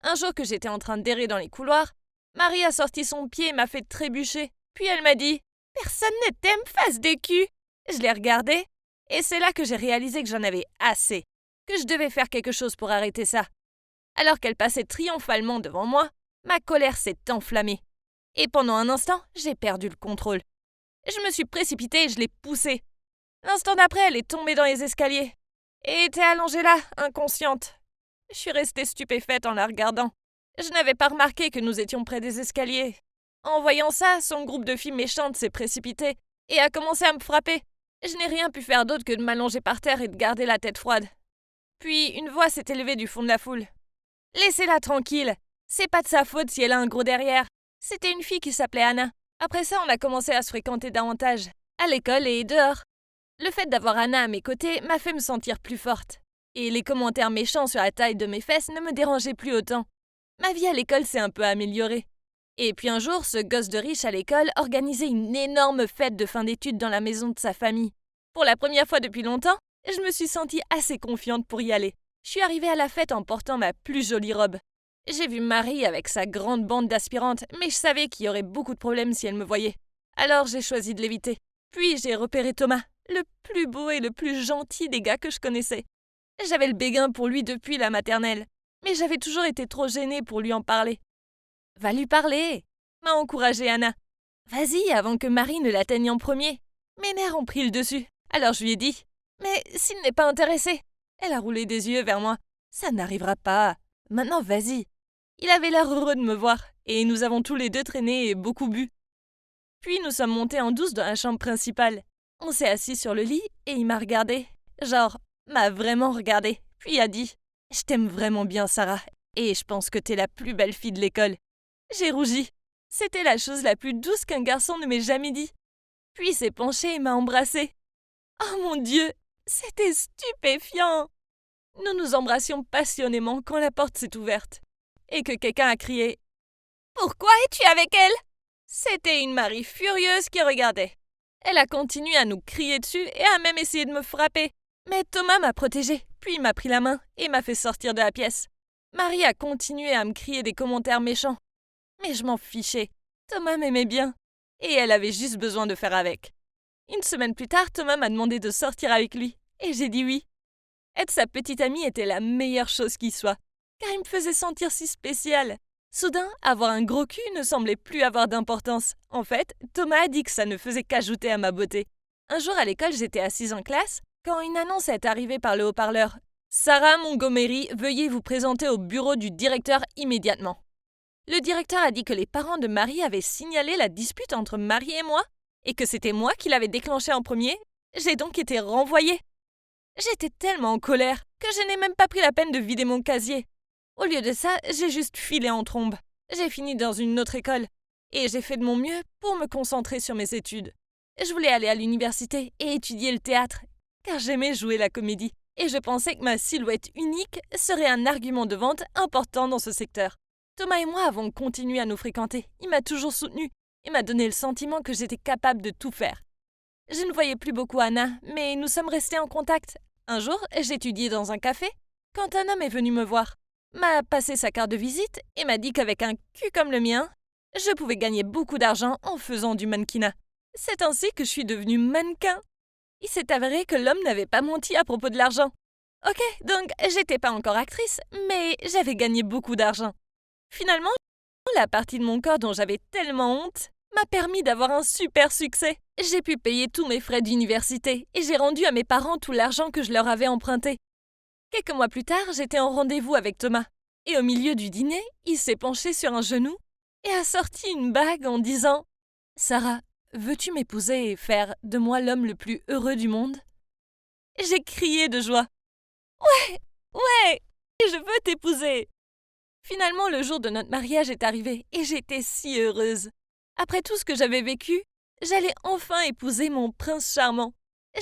[SPEAKER 3] Un jour que j'étais en train d'errer dans les couloirs, Marie a sorti son pied et m'a fait trébucher, puis elle m'a dit « Personne ne t'aime, face de cul !» Je l'ai regardée. Et c'est là que j'ai réalisé que j'en avais assez, que je devais faire quelque chose pour arrêter ça. Alors qu'elle passait triomphalement devant moi, ma colère s'est enflammée. Et pendant un instant, j'ai perdu le contrôle. Je me suis précipitée et je l'ai poussée. L'instant d'après, elle est tombée dans les escaliers et était allongée là, inconsciente. Je suis restée stupéfaite en la regardant. Je n'avais pas remarqué que nous étions près des escaliers. En voyant ça, son groupe de filles méchantes s'est précipité et a commencé à me frapper. Je n'ai rien pu faire d'autre que de m'allonger par terre et de garder la tête froide. Puis une voix s'est élevée du fond de la foule. « Laissez-la tranquille. C'est pas de sa faute si elle a un gros derrière. » C'était une fille qui s'appelait Anna. Après ça, on a commencé à se fréquenter davantage, à l'école et dehors. Le fait d'avoir Anna à mes côtés m'a fait me sentir plus forte. Et les commentaires méchants sur la taille de mes fesses ne me dérangeaient plus autant. Ma vie à l'école s'est un peu améliorée. Et puis un jour, ce gosse de riche à l'école organisait une énorme fête de fin d'études dans la maison de sa famille. Pour la première fois depuis longtemps, je me suis sentie assez confiante pour y aller. Je suis arrivée à la fête en portant ma plus jolie robe. J'ai vu Marie avec sa grande bande d'aspirantes, mais je savais qu'il y aurait beaucoup de problèmes si elle me voyait. Alors j'ai choisi de l'éviter. Puis j'ai repéré Thomas, le plus beau et le plus gentil des gars que je connaissais. J'avais le béguin pour lui depuis la maternelle, mais j'avais toujours été trop gênée pour lui en parler. « Va lui parler !» m'a encouragée Anna. « Vas-y, avant que Marie ne l'atteigne en premier. » Mes nerfs ont pris le dessus, alors je lui ai dit « Mais s'il n'est pas intéressé ?» Elle a roulé des yeux vers moi. « Ça n'arrivera pas. Maintenant, vas-y. » Il avait l'air heureux de me voir, et nous avons tous les deux traîné et beaucoup bu. Puis nous sommes montés en douce dans la chambre principale. On s'est assis sur le lit, et il m'a regardé. Genre, m'a vraiment regardé. Puis a dit « Je t'aime vraiment bien, Sarah, et je pense que t'es la plus belle fille de l'école. » J'ai rougi. C'était la chose la plus douce qu'un garçon ne m'ait jamais dit. Puis il s'est penché et m'a embrassée. Oh mon Dieu, c'était stupéfiant! Nous nous embrassions passionnément quand la porte s'est ouverte et que quelqu'un a crié « Pourquoi es-tu avec elle ?» C'était une Marie furieuse qui regardait. Elle a continué à nous crier dessus et a même essayé de me frapper. Mais Thomas m'a protégée, puis il m'a pris la main et m'a fait sortir de la pièce. Marie a continué à me crier des commentaires méchants. Mais je m'en fichais. Thomas m'aimait bien. Et elle avait juste besoin de faire avec. Une semaine plus tard, Thomas m'a demandé de sortir avec lui. Et j'ai dit oui. Être sa petite amie était la meilleure chose qui soit. Car il me faisait sentir si spéciale. Soudain, avoir un gros cul ne semblait plus avoir d'importance. En fait, Thomas a dit que ça ne faisait qu'ajouter à ma beauté. Un jour à l'école, j'étais assise en classe quand une annonce est arrivée par le haut-parleur. « Sarah Montgomery, veuillez vous présenter au bureau du directeur immédiatement. » Le directeur a dit que les parents de Marie avaient signalé la dispute entre Marie et moi, et que c'était moi qui l'avais déclenchée en premier. J'ai donc été renvoyée. J'étais tellement en colère que je n'ai même pas pris la peine de vider mon casier. Au lieu de ça, j'ai juste filé en trombe. J'ai fini dans une autre école, et j'ai fait de mon mieux pour me concentrer sur mes études. Je voulais aller à l'université et étudier le théâtre, car j'aimais jouer la comédie, et je pensais que ma silhouette unique serait un argument de vente important dans ce secteur. Thomas et moi avons continué à nous fréquenter. Il m'a toujours soutenue et m'a donné le sentiment que j'étais capable de tout faire. Je ne voyais plus beaucoup Anna, mais nous sommes restés en contact. Un jour, j'étudiais dans un café quand un homme est venu me voir, m'a passé sa carte de visite et m'a dit qu'avec un cul comme le mien, je pouvais gagner beaucoup d'argent en faisant du mannequinat. C'est ainsi que je suis devenue mannequin. Il s'est avéré que l'homme n'avait pas menti à propos de l'argent. Ok, donc j'étais pas encore actrice, mais j'avais gagné beaucoup d'argent. Finalement, la partie de mon corps dont j'avais tellement honte m'a permis d'avoir un super succès. j'ai pu payer tous mes frais d'université et j'ai rendu à mes parents tout l'argent que je leur avais emprunté. Quelques mois plus tard, j'étais en rendez-vous avec Thomas. Et au milieu du dîner, il s'est penché sur un genou et a sorti une bague en disant « Sarah, veux-tu m'épouser et faire de moi l'homme le plus heureux du monde ?» J'ai crié de joie. « Ouais, je veux t'épouser !» Finalement, le jour de notre mariage est arrivé et j'étais si heureuse. Après tout ce que j'avais vécu, j'allais enfin épouser mon prince charmant.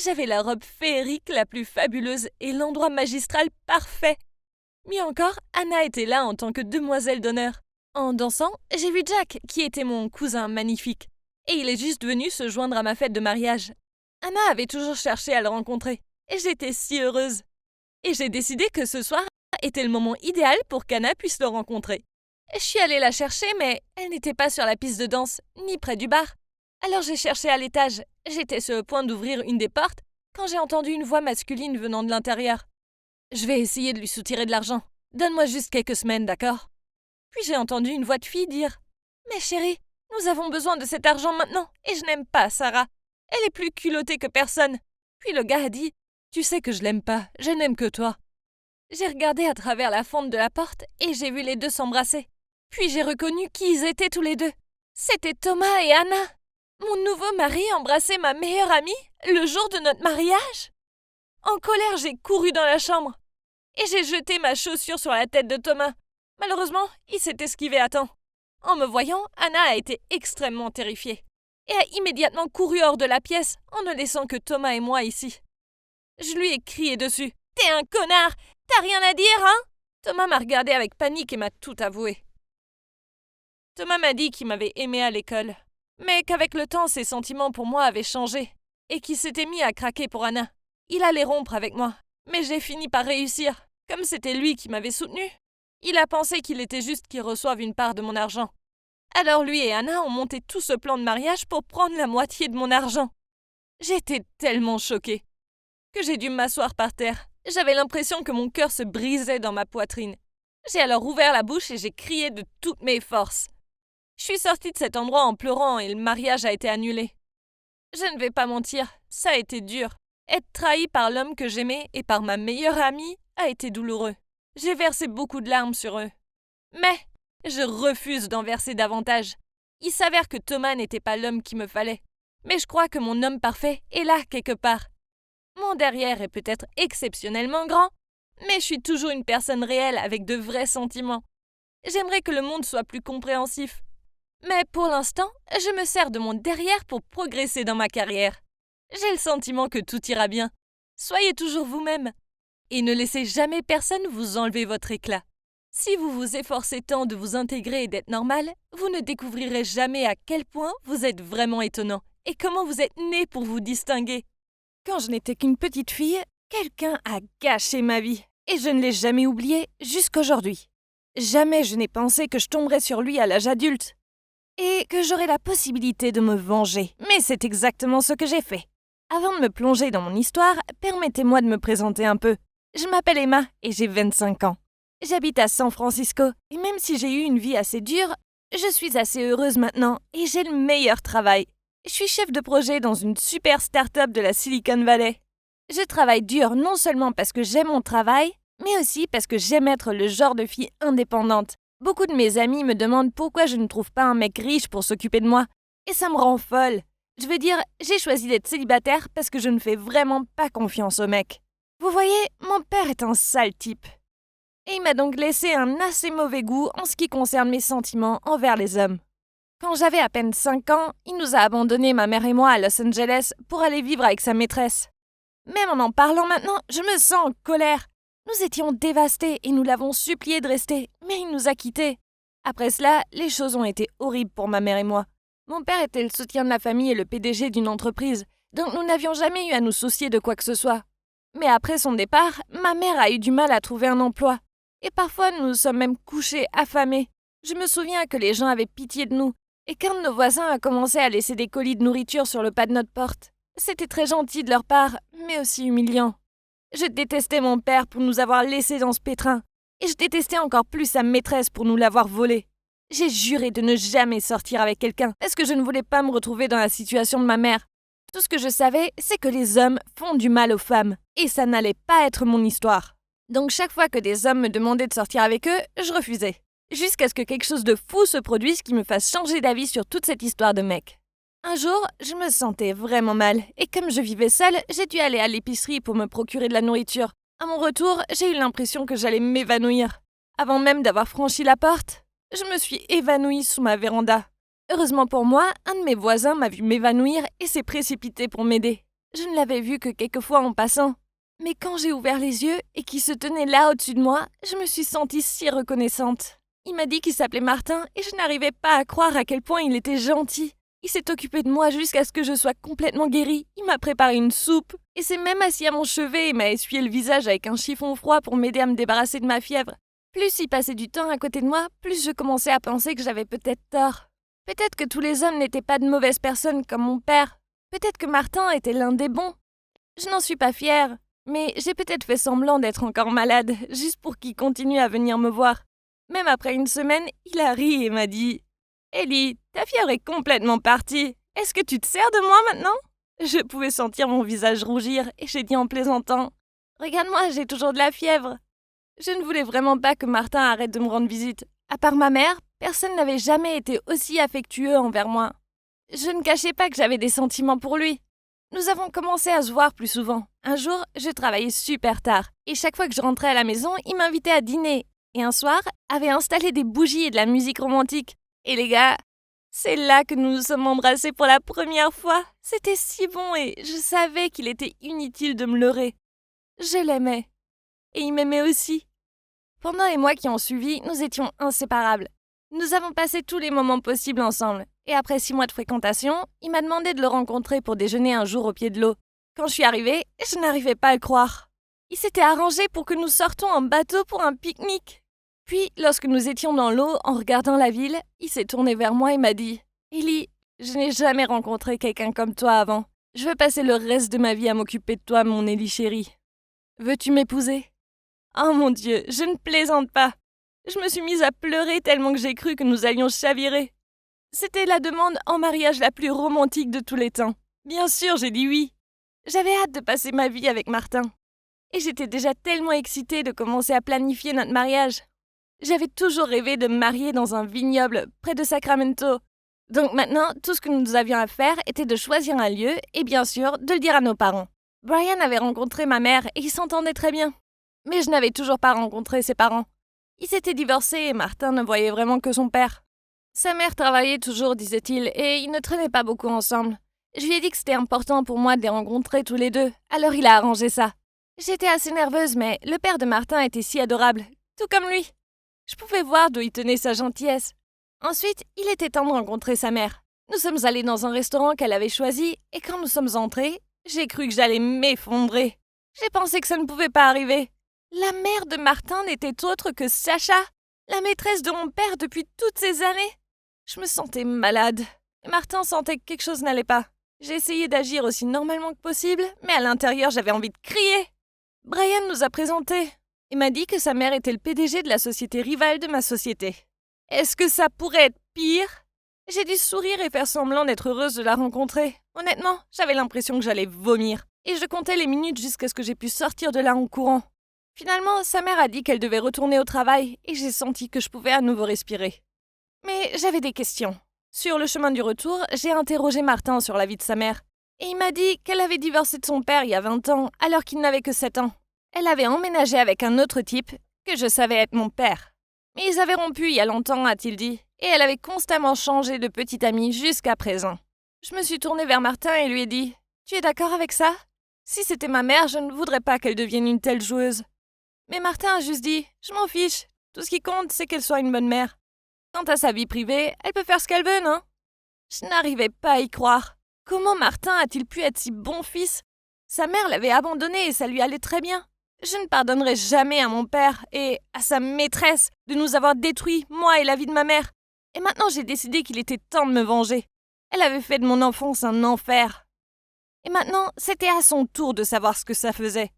[SPEAKER 3] J'avais la robe féerique la plus fabuleuse et l'endroit magistral parfait. Mieux encore, Anna était là en tant que demoiselle d'honneur. En dansant, j'ai vu Jack, qui était mon cousin magnifique. Et il est juste venu se joindre à ma fête de mariage. Anna avait toujours cherché à le rencontrer. Et j'étais si heureuse. Et j'ai décidé que ce soir était le moment idéal pour qu'Anna puisse le rencontrer. Je suis allée la chercher, mais elle n'était pas sur la piste de danse, ni près du bar. Alors j'ai cherché à l'étage. J'étais sur le point d'ouvrir une des portes quand j'ai entendu une voix masculine venant de l'intérieur. Je vais essayer de lui soutirer de l'argent. Donne-moi juste quelques semaines, d'accord ? Puis j'ai entendu une voix de fille dire « Mais chérie, nous avons besoin de cet argent maintenant et je n'aime pas Sarah. Elle est plus culottée que personne. » Puis le gars a dit « Tu sais que je l'aime pas, je n'aime que toi. » J'ai regardé à travers la fente de la porte et j'ai vu les deux s'embrasser. Puis j'ai reconnu qui ils étaient tous les deux. C'était Thomas et Anna. Mon nouveau mari embrassait ma meilleure amie le jour de notre mariage. En colère, j'ai couru dans la chambre et j'ai jeté ma chaussure sur la tête de Thomas. Malheureusement, il s'est esquivé à temps. En me voyant, Anna a été extrêmement terrifiée et a immédiatement couru hors de la pièce en ne laissant que Thomas et moi ici. Je lui ai crié dessus. « T'es un connard! T'as rien à dire, hein ?» Thomas m'a regardé avec panique et m'a tout avoué. Thomas m'a dit qu'il m'avait aimé à l'école, mais qu'avec le temps, ses sentiments pour moi avaient changé et qu'il s'était mis à craquer pour Anna. Il allait rompre avec moi, mais j'ai fini par réussir. Comme c'était lui qui m'avait soutenu, il a pensé qu'il était juste qu'il reçoive une part de mon argent. Alors lui et Anna ont monté tout ce plan de mariage pour prendre la moitié de mon argent. J'étais tellement choquée que j'ai dû m'asseoir par terre. J'avais l'impression que mon cœur se brisait dans ma poitrine. J'ai alors ouvert la bouche et j'ai crié de toutes mes forces. Je suis sortie de cet endroit en pleurant et le mariage a été annulé. Je ne vais pas mentir, ça a été dur. Être trahi par l'homme que j'aimais et par ma meilleure amie a été douloureux. J'ai versé beaucoup de larmes sur eux. Mais je refuse d'en verser davantage. Il s'avère que Thomas n'était pas l'homme qu'il me fallait. Mais je crois que mon homme parfait est là quelque part. Mon derrière est peut-être exceptionnellement grand, mais je suis toujours une personne réelle avec de vrais sentiments. J'aimerais que le monde soit plus compréhensif. Mais pour l'instant, je me sers de mon derrière pour progresser dans ma carrière. J'ai le sentiment que tout ira bien. Soyez toujours vous-même. Et ne laissez jamais personne vous enlever votre éclat. Si vous vous efforcez tant de vous intégrer et d'être normal, vous ne découvrirez jamais à quel point vous êtes vraiment étonnant et comment vous êtes né pour vous distinguer. Quand je n'étais qu'une petite fille, quelqu'un a gâché ma vie. Et je ne l'ai jamais oublié jusqu'aujourd'hui. Jamais je n'ai pensé que je tomberais sur lui à l'âge adulte. Et que j'aurais la possibilité de me venger. Mais c'est exactement ce que j'ai fait. Avant de me plonger dans mon histoire, permettez-moi de me présenter un peu. Je m'appelle Emma et j'ai 25 ans. J'habite à San Francisco et même si j'ai eu une vie assez dure, je suis assez heureuse maintenant et j'ai le meilleur travail. Je suis chef de projet dans une super start-up de la Silicon Valley. Je travaille dur non seulement parce que j'aime mon travail, mais aussi parce que j'aime être le genre de fille indépendante. Beaucoup de mes amis me demandent pourquoi je ne trouve pas un mec riche pour s'occuper de moi. Et ça me rend folle. Je veux dire, j'ai choisi d'être célibataire parce que je ne fais vraiment pas confiance aux mecs. Vous voyez, mon père est un sale type. Et il m'a donc laissé un assez mauvais goût en ce qui concerne mes sentiments envers les hommes. Quand j'avais à peine 5 ans, il nous a abandonnés, ma mère et moi, à Los Angeles pour aller vivre avec sa maîtresse. Même en parlant maintenant, je me sens en colère. Nous étions dévastés et nous l'avons supplié de rester, mais il nous a quittés. Après cela, les choses ont été horribles pour ma mère et moi. Mon père était le soutien de la famille et le PDG d'une entreprise, donc nous n'avions jamais eu à nous soucier de quoi que ce soit. Mais après son départ, ma mère a eu du mal à trouver un emploi. Et parfois, nous nous sommes même couchés affamés. Je me souviens que les gens avaient pitié de nous. Et qu'un de nos voisins a commencé à laisser des colis de nourriture sur le pas de notre porte. C'était très gentil de leur part, mais aussi humiliant. Je détestais mon père pour nous avoir laissés dans ce pétrin, et je détestais encore plus sa maîtresse pour nous l'avoir volé. J'ai juré de ne jamais sortir avec quelqu'un, parce que je ne voulais pas me retrouver dans la situation de ma mère. Tout ce que je savais, c'est que les hommes font du mal aux femmes, et ça n'allait pas être mon histoire. Donc chaque fois que des hommes me demandaient de sortir avec eux, je refusais. Jusqu'à ce que quelque chose de fou se produise qui me fasse changer d'avis sur toute cette histoire de mec. Un jour, je me sentais vraiment mal, et comme je vivais seule, j'ai dû aller à l'épicerie pour me procurer de la nourriture. À mon retour, j'ai eu l'impression que j'allais m'évanouir. Avant même d'avoir franchi la porte, je me suis évanouie sous ma véranda. Heureusement pour moi, un de mes voisins m'a vu m'évanouir et s'est précipité pour m'aider. Je ne l'avais vu que quelques fois en passant. Mais quand j'ai ouvert les yeux et qu'il se tenait là au-dessus de moi, je me suis sentie si reconnaissante. Il m'a dit qu'il s'appelait Martin et je n'arrivais pas à croire à quel point il était gentil. Il s'est occupé de moi jusqu'à ce que je sois complètement guérie. Il m'a préparé une soupe et s'est même assis à mon chevet et m'a essuyé le visage avec un chiffon froid pour m'aider à me débarrasser de ma fièvre. Plus il passait du temps à côté de moi, plus je commençais à penser que j'avais peut-être tort. Peut-être que tous les hommes n'étaient pas de mauvaises personnes comme mon père. Peut-être que Martin était l'un des bons. Je n'en suis pas fière, mais j'ai peut-être fait semblant d'être encore malade, juste pour qu'il continue à venir me voir. Même après une semaine, il a ri et m'a dit « Ellie, ta fièvre est complètement partie. Est-ce que tu te sers de moi maintenant ?» Je pouvais sentir mon visage rougir et j'ai dit en plaisantant « Regarde-moi, j'ai toujours de la fièvre. » Je ne voulais vraiment pas que Martin arrête de me rendre visite. À part ma mère, personne n'avait jamais été aussi affectueux envers moi. Je ne cachais pas que j'avais des sentiments pour lui. Nous avons commencé à se voir plus souvent. Un jour, je travaillais super tard, et chaque fois que je rentrais à la maison, il m'invitait à dîner. Et un soir, avait installé des bougies et de la musique romantique. Et les gars, c'est là que nous nous sommes embrassés pour la première fois. C'était si bon et je savais qu'il était inutile de me leurrer. Je l'aimais. Et il m'aimait aussi. Pendant les mois qui ont suivi, nous étions inséparables. Nous avons passé tous les moments possibles ensemble. Et après 6 mois de fréquentation, il m'a demandé de le rencontrer pour déjeuner un jour au pied de l'eau. Quand je suis arrivée, je n'arrivais pas à le croire. Il s'était arrangé pour que nous sortions en bateau pour un pique-nique. Puis, lorsque nous étions dans l'eau, en regardant la ville, il s'est tourné vers moi et m'a dit « Ellie, je n'ai jamais rencontré quelqu'un comme toi avant. Je veux passer le reste de ma vie à m'occuper de toi, mon Ellie chérie. Veux-tu m'épouser ?» Oh mon Dieu, je ne plaisante pas. Je me suis mise à pleurer tellement que j'ai cru que nous allions chavirer. C'était la demande en mariage la plus romantique de tous les temps. Bien sûr, j'ai dit oui. J'avais hâte de passer ma vie avec Martin. Et j'étais déjà tellement excitée de commencer à planifier notre mariage. J'avais toujours rêvé de me marier dans un vignoble près de Sacramento. Donc maintenant, tout ce que nous avions à faire était de choisir un lieu et bien sûr de le dire à nos parents. Brian avait rencontré ma mère et ils s'entendaient très bien. Mais je n'avais toujours pas rencontré ses parents. Ils s'étaient divorcés et Martin ne voyait vraiment que son père. Sa mère travaillait toujours, disait-il, et ils ne traînaient pas beaucoup ensemble. Je lui ai dit que c'était important pour moi de les rencontrer tous les deux, alors il a arrangé ça. J'étais assez nerveuse, mais le père de Martin était si adorable, tout comme lui. Je pouvais voir d'où il tenait sa gentillesse. Ensuite, il était temps de rencontrer sa mère. Nous sommes allés dans un restaurant qu'elle avait choisi, et quand nous sommes entrés, j'ai cru que j'allais m'effondrer. J'ai pensé que ça ne pouvait pas arriver. La mère de Martin n'était autre que Sacha, la maîtresse de mon père depuis toutes ces années. Je me sentais malade. Et Martin sentait que quelque chose n'allait pas. J'ai essayé d'agir aussi normalement que possible, mais à l'intérieur, j'avais envie de crier. Brian nous a présentés et m'a dit que sa mère était le PDG de la société rivale de ma société. Est-ce que ça pourrait être pire ? J'ai dû sourire et faire semblant d'être heureuse de la rencontrer. Honnêtement, j'avais l'impression que j'allais vomir. Et je comptais les minutes jusqu'à ce que j'ai pu sortir de là en courant. Finalement, sa mère a dit qu'elle devait retourner au travail et j'ai senti que je pouvais à nouveau respirer. Mais j'avais des questions. Sur le chemin du retour, j'ai interrogé Martin sur la vie de sa mère. Et il m'a dit qu'elle avait divorcé de son père il y a 20 ans, alors qu'il n'avait que 7 ans. Elle avait emménagé avec un autre type, que je savais être mon père. Mais ils avaient rompu il y a longtemps, a-t-il dit, et elle avait constamment changé de petit ami jusqu'à présent. Je me suis tournée vers Martin et lui ai dit « Tu es d'accord avec ça ? Si c'était ma mère, je ne voudrais pas qu'elle devienne une telle joueuse. » Mais Martin a juste dit « Je m'en fiche. Tout ce qui compte, c'est qu'elle soit une bonne mère. Quant à sa vie privée, elle peut faire ce qu'elle veut, non ?» Je n'arrivais pas à y croire. Comment Martin a-t-il pu être si bon fils ? Sa mère l'avait abandonné et ça lui allait très bien. Je ne pardonnerai jamais à mon père et à sa maîtresse de nous avoir détruits, moi et la vie de ma mère. Et maintenant, j'ai décidé qu'il était temps de me venger. Elle avait fait de mon enfance un enfer. Et maintenant, c'était à son tour de savoir ce que ça faisait.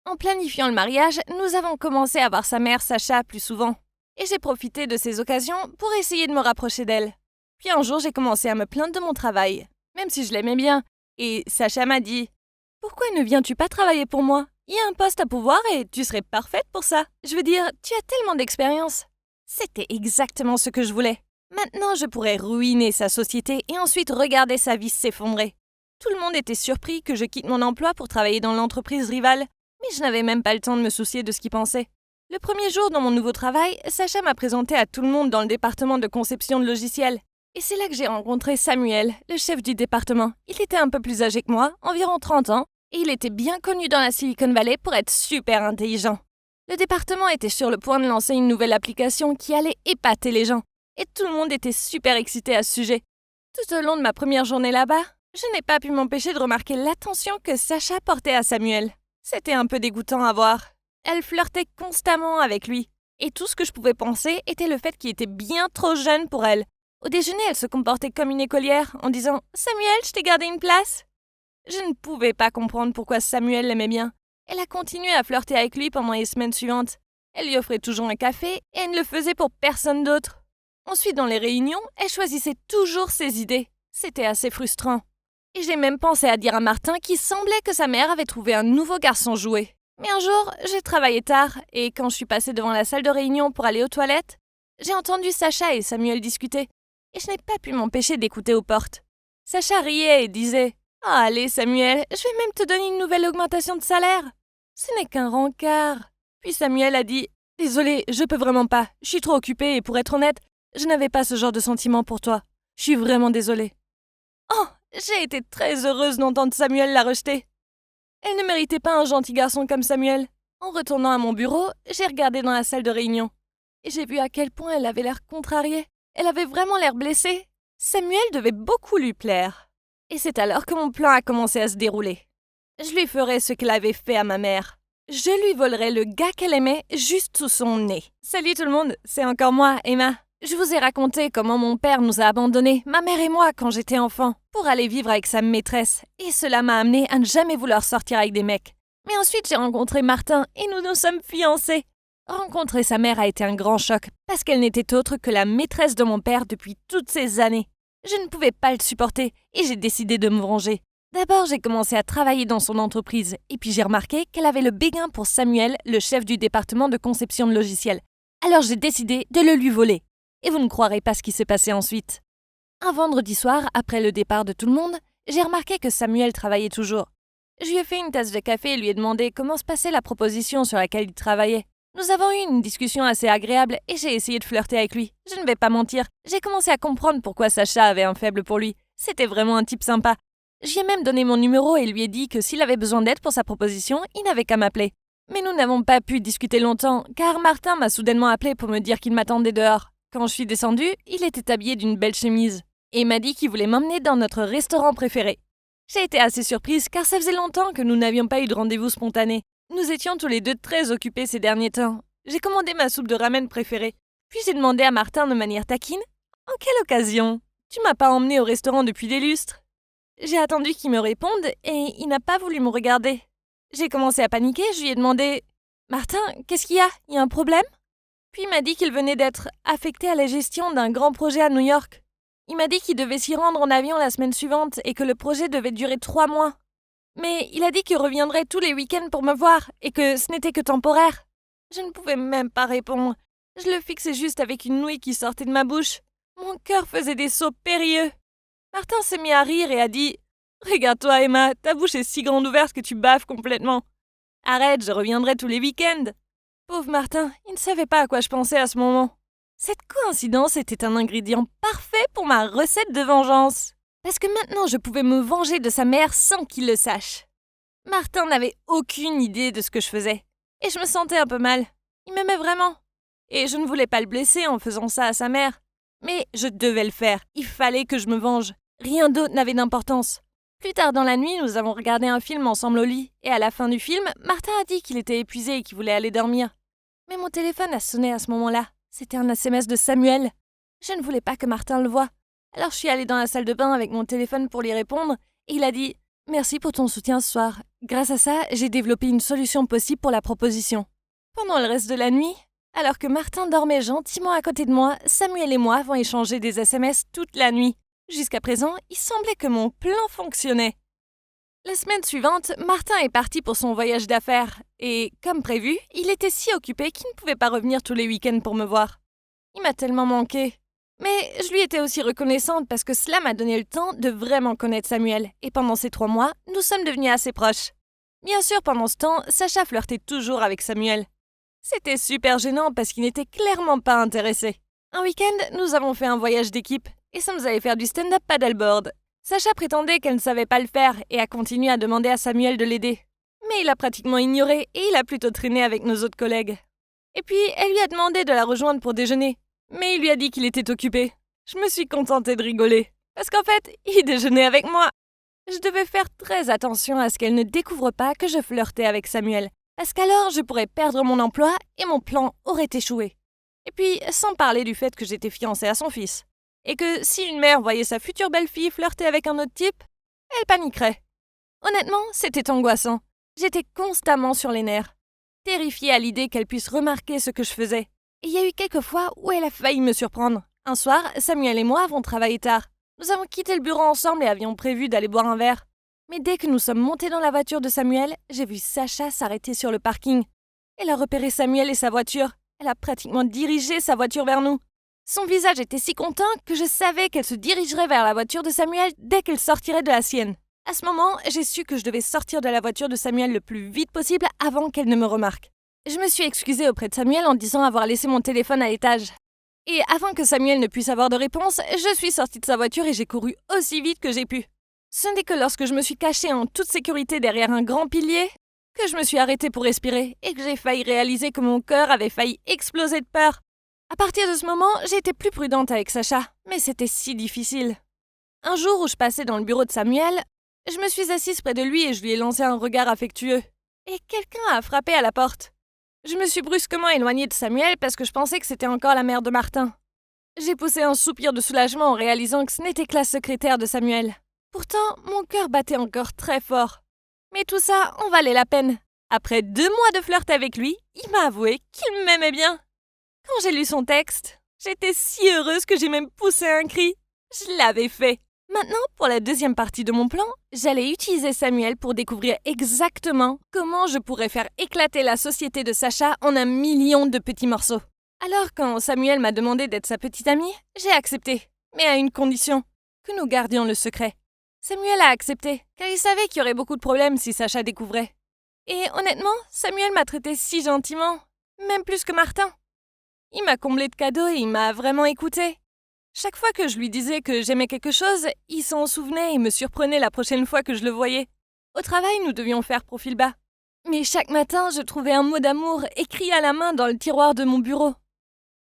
[SPEAKER 3] En planifiant le mariage, nous avons commencé à voir sa mère, Sacha, plus souvent. Et j'ai profité de ces occasions pour essayer de me rapprocher d'elle. Puis un jour, j'ai commencé à me plaindre de mon travail. Même si je l'aimais bien, Et Sacha m'a dit « Pourquoi ne viens-tu pas travailler pour moi ? Il y a un poste à pourvoir et tu serais parfaite pour ça. Je veux dire, tu as tellement d'expérience. » C'était exactement ce que je voulais. Maintenant, je pourrais ruiner sa société et ensuite regarder sa vie s'effondrer. Tout le monde était surpris que je quitte mon emploi pour travailler dans l'entreprise rivale, mais je n'avais même pas le temps de me soucier de ce qu'ils pensaient. Le premier jour dans mon nouveau travail, Sacha m'a présenté à tout le monde dans le département de conception de logiciels. Et c'est là que j'ai rencontré Samuel, le chef du département. Il était un peu plus âgé que moi, environ 30 ans, et il était bien connu dans la Silicon Valley pour être super intelligent. Le département était sur le point de lancer une nouvelle application qui allait épater les gens, et tout le monde était super excité à ce sujet. Tout au long de ma première journée là-bas, je n'ai pas pu m'empêcher de remarquer l'attention que Sacha portait à Samuel. C'était un peu dégoûtant à voir. Elle flirtait constamment avec lui, et tout ce que je pouvais penser était le fait qu'il était bien trop jeune pour elle. Au déjeuner, elle se comportait comme une écolière en disant « Samuel, je t'ai gardé une place ?» Je ne pouvais pas comprendre pourquoi Samuel l'aimait bien. Elle a continué à flirter avec lui pendant les semaines suivantes. Elle lui offrait toujours un café et elle ne le faisait pour personne d'autre. Ensuite, dans les réunions, elle choisissait toujours ses idées. C'était assez frustrant. Et j'ai même pensé à dire à Martin qu'il semblait que sa mère avait trouvé un nouveau garçon jouet. Mais un jour, j'ai travaillé tard et quand je suis passée devant la salle de réunion pour aller aux toilettes, j'ai entendu Sacha et Samuel discuter et je n'ai pas pu m'empêcher d'écouter aux portes. Sacha riait et disait « Ah, allez Samuel, je vais même te donner une nouvelle augmentation de salaire. » Ce n'est qu'un rencard. Puis Samuel a dit « Désolé, je peux vraiment pas. Je suis trop occupée et pour être honnête, je n'avais pas ce genre de sentiment pour toi. Je suis vraiment désolée. » Oh, j'ai été très heureuse d'entendre Samuel la rejeter. Elle ne méritait pas un gentil garçon comme Samuel. En retournant à mon bureau, j'ai regardé dans la salle de réunion. Et j'ai vu à quel point elle avait l'air contrariée. Elle avait vraiment l'air blessée. Samuel devait beaucoup lui plaire. Et c'est alors que mon plan a commencé à se dérouler. Je lui ferais ce qu'elle avait fait à ma mère. Je lui volerais le gars qu'elle aimait juste sous son nez. Salut tout le monde, c'est encore moi, Emma. Je vous ai raconté comment mon père nous a abandonnés, ma mère et moi, quand j'étais enfant, pour aller vivre avec sa maîtresse. Et cela m'a amené à ne jamais vouloir sortir avec des mecs. Mais ensuite, j'ai rencontré Martin et nous nous sommes fiancés. Rencontrer sa mère a été un grand choc, parce qu'elle n'était autre que la maîtresse de mon père depuis toutes ces années. Je ne pouvais pas le supporter et j'ai décidé de me venger. D'abord, j'ai commencé à travailler dans son entreprise et puis j'ai remarqué qu'elle avait le béguin pour Samuel, le chef du département de conception de logiciels. Alors j'ai décidé de le lui voler. Et vous ne croirez pas ce qui s'est passé ensuite. Un vendredi soir, après le départ de tout le monde, j'ai remarqué que Samuel travaillait toujours. Je lui ai fait une tasse de café et lui ai demandé comment se passait la proposition sur laquelle il travaillait. Nous avons eu une discussion assez agréable et j'ai essayé de flirter avec lui. Je ne vais pas mentir, j'ai commencé à comprendre pourquoi Sacha avait un faible pour lui. C'était vraiment un type sympa. J'y ai même donné mon numéro et lui ai dit que s'il avait besoin d'aide pour sa proposition, il n'avait qu'à m'appeler. Mais nous n'avons pas pu discuter longtemps, car Martin m'a soudainement appelé pour me dire qu'il m'attendait dehors. Quand je suis descendue, il était habillé d'une belle chemise et m'a dit qu'il voulait m'emmener dans notre restaurant préféré. J'ai été assez surprise car ça faisait longtemps que nous n'avions pas eu de rendez-vous spontané. Nous étions tous les deux très occupés ces derniers temps. J'ai commandé ma soupe de ramen préférée. Puis j'ai demandé à Martin de manière taquine « En quelle occasion ? Tu m'as pas emmené au restaurant depuis des lustres ?» J'ai attendu qu'il me réponde et il n'a pas voulu me regarder. J'ai commencé à paniquer, je lui ai demandé « Martin, qu'est-ce qu'il y a ? Il y a un problème ?» Puis il m'a dit qu'il venait d'être affecté à la gestion d'un grand projet à New York. Il m'a dit qu'il devait s'y rendre en avion la semaine suivante et que le projet devait durer 3 mois. Mais il a dit qu'il reviendrait tous les week-ends pour me voir et que ce n'était que temporaire. Je ne pouvais même pas répondre. Je le fixais juste avec une nouille qui sortait de ma bouche. Mon cœur faisait des sauts périlleux. Martin s'est mis à rire et a dit « Regarde-toi, Emma, ta bouche est si grande ouverte que tu baves complètement. Arrête, je reviendrai tous les week-ends. » Pauvre Martin, il ne savait pas à quoi je pensais à ce moment. Cette coïncidence était un ingrédient parfait pour ma recette de vengeance. Parce que maintenant je pouvais me venger de sa mère sans qu'il le sache. Martin n'avait aucune idée de ce que je faisais. Et je me sentais un peu mal. Il m'aimait vraiment. Et je ne voulais pas le blesser en faisant ça à sa mère. Mais je devais le faire. Il fallait que je me venge. Rien d'autre n'avait d'importance. Plus tard dans la nuit, nous avons regardé un film ensemble au lit. Et à la fin du film, Martin a dit qu'il était épuisé et qu'il voulait aller dormir. Mais mon téléphone a sonné à ce moment-là. C'était un SMS de Samuel. Je ne voulais pas que Martin le voie. Alors je suis allée dans la salle de bain avec mon téléphone pour lui répondre. Et il a dit « Merci pour ton soutien ce soir. Grâce à ça, j'ai développé une solution possible pour la proposition. » Pendant le reste de la nuit, alors que Martin dormait gentiment à côté de moi, Samuel et moi avons échangé des SMS toute la nuit. Jusqu'à présent, il semblait que mon plan fonctionnait. La semaine suivante, Martin est parti pour son voyage d'affaires et, comme prévu, il était si occupé qu'il ne pouvait pas revenir tous les week-ends pour me voir. Il m'a tellement manqué. Mais je lui étais aussi reconnaissante parce que cela m'a donné le temps de vraiment connaître Samuel et pendant ces 3 mois, nous sommes devenus assez proches. Bien sûr, pendant ce temps, Sacha flirtait toujours avec Samuel. C'était super gênant parce qu'il n'était clairement pas intéressé. Un week-end, nous avons fait un voyage d'équipe et sommes allés faire du stand-up paddleboard. Sacha prétendait qu'elle ne savait pas le faire et a continué à demander à Samuel de l'aider. Mais il a pratiquement ignoré et il a plutôt traîné avec nos autres collègues. Et puis, elle lui a demandé de la rejoindre pour déjeuner. Mais il lui a dit qu'il était occupé. Je me suis contentée de rigoler. Parce qu'en fait, il déjeunait avec moi. Je devais faire très attention à ce qu'elle ne découvre pas que je flirtais avec Samuel. Parce qu'alors, je pourrais perdre mon emploi et mon plan aurait échoué. Et puis, sans parler du fait que j'étais fiancée à son fils. Et que si une mère voyait sa future belle-fille flirter avec un autre type, elle paniquerait. Honnêtement, c'était angoissant. J'étais constamment sur les nerfs, terrifiée à l'idée qu'elle puisse remarquer ce que je faisais. Et il y a eu quelques fois où elle a failli me surprendre. Un soir, Samuel et moi avons travaillé tard. Nous avons quitté le bureau ensemble et avions prévu d'aller boire un verre. Mais dès que nous sommes montés dans la voiture de Samuel, j'ai vu Sacha s'arrêter sur le parking. Elle a repéré Samuel et sa voiture. Elle a pratiquement dirigé sa voiture vers nous. Son visage était si content que je savais qu'elle se dirigerait vers la voiture de Samuel dès qu'elle sortirait de la sienne. À ce moment, j'ai su que je devais sortir de la voiture de Samuel le plus vite possible avant qu'elle ne me remarque. Je me suis excusée auprès de Samuel en disant avoir laissé mon téléphone à l'étage. Et avant que Samuel ne puisse avoir de réponse, je suis sortie de sa voiture et j'ai couru aussi vite que j'ai pu. Ce n'est que lorsque je me suis cachée en toute sécurité derrière un grand pilier que je me suis arrêtée pour respirer et que j'ai failli réaliser que mon cœur avait failli exploser de peur. À partir de ce moment, j'ai été plus prudente avec Sacha, mais c'était si difficile. Un jour où je passais dans le bureau de Samuel, je me suis assise près de lui et je lui ai lancé un regard affectueux. Et quelqu'un a frappé à la porte. Je me suis brusquement éloignée de Samuel parce que je pensais que c'était encore la mère de Martin. J'ai poussé un soupir de soulagement en réalisant que ce n'était que la secrétaire de Samuel. Pourtant, mon cœur battait encore très fort. Mais tout ça en valait la peine. Après 2 mois de flirt avec lui, il m'a avoué qu'il m'aimait bien. Quand j'ai lu son texte, j'étais si heureuse que j'ai même poussé un cri. Je l'avais fait. Maintenant, pour la deuxième partie de mon plan, j'allais utiliser Samuel pour découvrir exactement comment je pourrais faire éclater la société de Sacha en 1 million de petits morceaux. Alors, quand Samuel m'a demandé d'être sa petite amie, j'ai accepté, mais à une condition, que nous gardions le secret. Samuel a accepté, car il savait qu'il y aurait beaucoup de problèmes si Sacha découvrait. Et honnêtement, Samuel m'a traité si gentiment, même plus que Martin. Il m'a comblé de cadeaux et il m'a vraiment écouté. Chaque fois que je lui disais que j'aimais quelque chose, il s'en souvenait et me surprenait la prochaine fois que je le voyais. Au travail, nous devions faire profil bas. Mais chaque matin, je trouvais un mot d'amour écrit à la main dans le tiroir de mon bureau.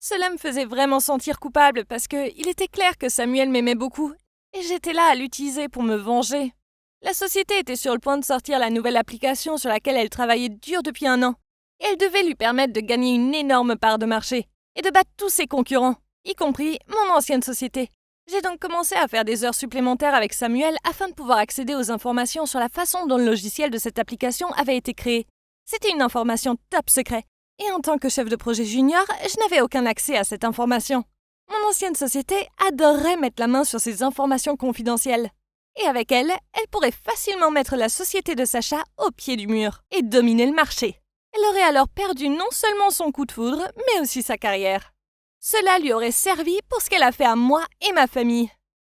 [SPEAKER 3] Cela me faisait vraiment sentir coupable parce qu'il était clair que Samuel m'aimait beaucoup et j'étais là à l'utiliser pour me venger. La société était sur le point de sortir la nouvelle application sur laquelle elle travaillait dur depuis 1 an. Et elle devait lui permettre de gagner une énorme part de marché et de battre tous ses concurrents, y compris mon ancienne société. J'ai donc commencé à faire des heures supplémentaires avec Samuel afin de pouvoir accéder aux informations sur la façon dont le logiciel de cette application avait été créé. C'était une information top secret. Et en tant que chef de projet junior, je n'avais aucun accès à cette information. Mon ancienne société adorerait mettre la main sur ces informations confidentielles. Et avec elle pourrait facilement mettre la société de Sacha au pied du mur et dominer le marché. Elle aurait alors perdu non seulement son coup de foudre, mais aussi sa carrière. Cela lui aurait servi pour ce qu'elle a fait à moi et ma famille.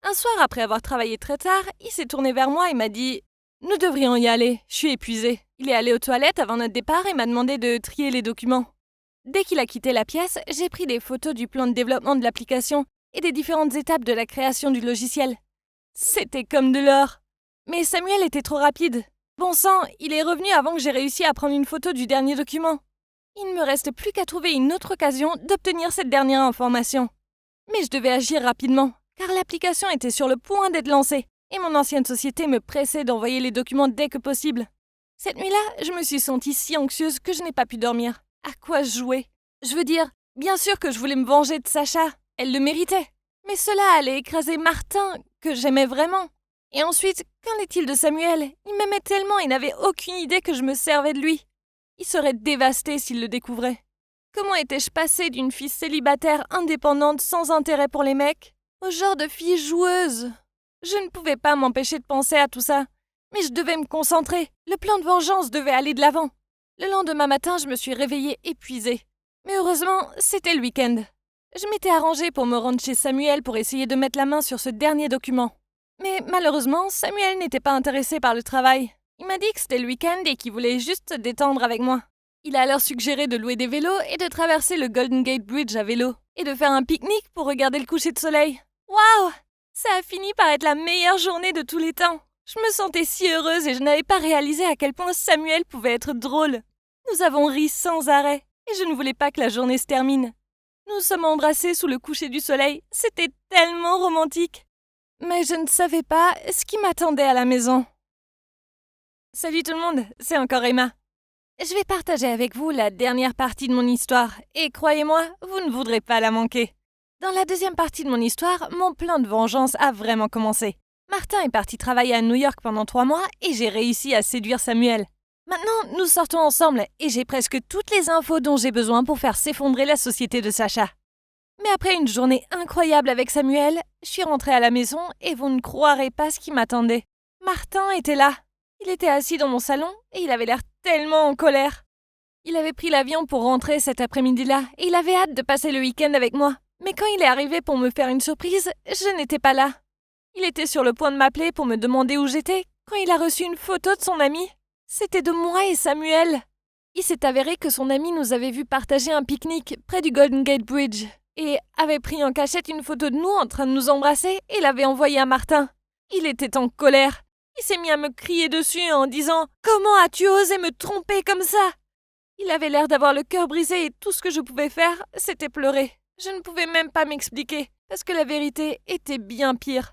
[SPEAKER 3] Un soir, après avoir travaillé très tard, il s'est tourné vers moi et m'a dit « Nous devrions y aller, je suis épuisé. » Il est allé aux toilettes avant notre départ et m'a demandé de trier les documents. Dès qu'il a quitté la pièce, j'ai pris des photos du plan de développement de l'application et des différentes étapes de la création du logiciel. C'était comme de l'or. Mais Samuel était trop rapide. Bon sang, il est revenu avant que j'ai réussi à prendre une photo du dernier document. Il ne me reste plus qu'à trouver une autre occasion d'obtenir cette dernière information. Mais je devais agir rapidement, car l'application était sur le point d'être lancée, et mon ancienne société me pressait d'envoyer les documents dès que possible. Cette nuit-là, je me suis sentie si anxieuse que je n'ai pas pu dormir. À quoi jouer? Je veux dire, bien sûr que je voulais me venger de Sacha, elle le méritait. Mais cela allait écraser Martin, que j'aimais vraiment. Et ensuite, qu'en est-il de Samuel? Il m'aimait tellement et n'avait aucune idée que je me servais de lui. Il serait dévasté s'il le découvrait. Comment étais-je passée d'une fille célibataire indépendante sans intérêt pour les mecs au genre de fille joueuse? Je ne pouvais pas m'empêcher de penser à tout ça, Mais je devais me concentrer. Le plan de vengeance devait aller de l'avant. Le lendemain matin, je me suis réveillée épuisée. Mais heureusement, c'était le week-end. Je m'étais arrangée pour me rendre chez Samuel pour essayer de mettre la main sur ce dernier document. Mais malheureusement, Samuel n'était pas intéressé par le travail. Il m'a dit que c'était le week-end et qu'il voulait juste se détendre avec moi. Il a alors suggéré de louer des vélos et de traverser le Golden Gate Bridge à vélo et de faire un pique-nique pour regarder le coucher de soleil. Waouh! Ça a fini par être la meilleure journée de tous les temps. Je me sentais si heureuse et je n'avais pas réalisé à quel point Samuel pouvait être drôle. Nous avons ri sans arrêt et je ne voulais pas que la journée se termine. Nous sommes embrassés sous le coucher du soleil. C'était tellement romantique. Mais je ne savais pas ce qui m'attendait à la maison. Salut tout le monde, c'est encore Emma. Je vais partager avec vous la dernière partie de mon histoire et croyez-moi, vous ne voudrez pas la manquer. Dans la deuxième partie de mon histoire, mon plan de vengeance a vraiment commencé. Martin est parti travailler à New York pendant 3 mois et j'ai réussi à séduire Samuel. Maintenant, nous sortons ensemble et j'ai presque toutes les infos dont j'ai besoin pour faire s'effondrer la société de Sacha. Mais après une journée incroyable avec Samuel, je suis rentrée à la maison et vous ne croirez pas ce qui m'attendait. Martin était là. Il était assis dans mon salon et il avait l'air tellement en colère. Il avait pris l'avion pour rentrer cet après-midi-là et il avait hâte de passer le week-end avec moi. Mais quand il est arrivé pour me faire une surprise, je n'étais pas là. Il était sur le point de m'appeler pour me demander où j'étais quand il a reçu une photo de son ami. C'était de moi et Samuel. Il s'est avéré que son ami nous avait vu partager un pique-nique près du Golden Gate Bridge et avait pris en cachette une photo de nous en train de nous embrasser et l'avait envoyée à Martin. Il était en colère. Il s'est mis à me crier dessus en disant « Comment as-tu osé me tromper comme ça ?» Il avait l'air d'avoir le cœur brisé et tout ce que je pouvais faire, c'était pleurer. Je ne pouvais même pas m'expliquer, parce que la vérité était bien pire.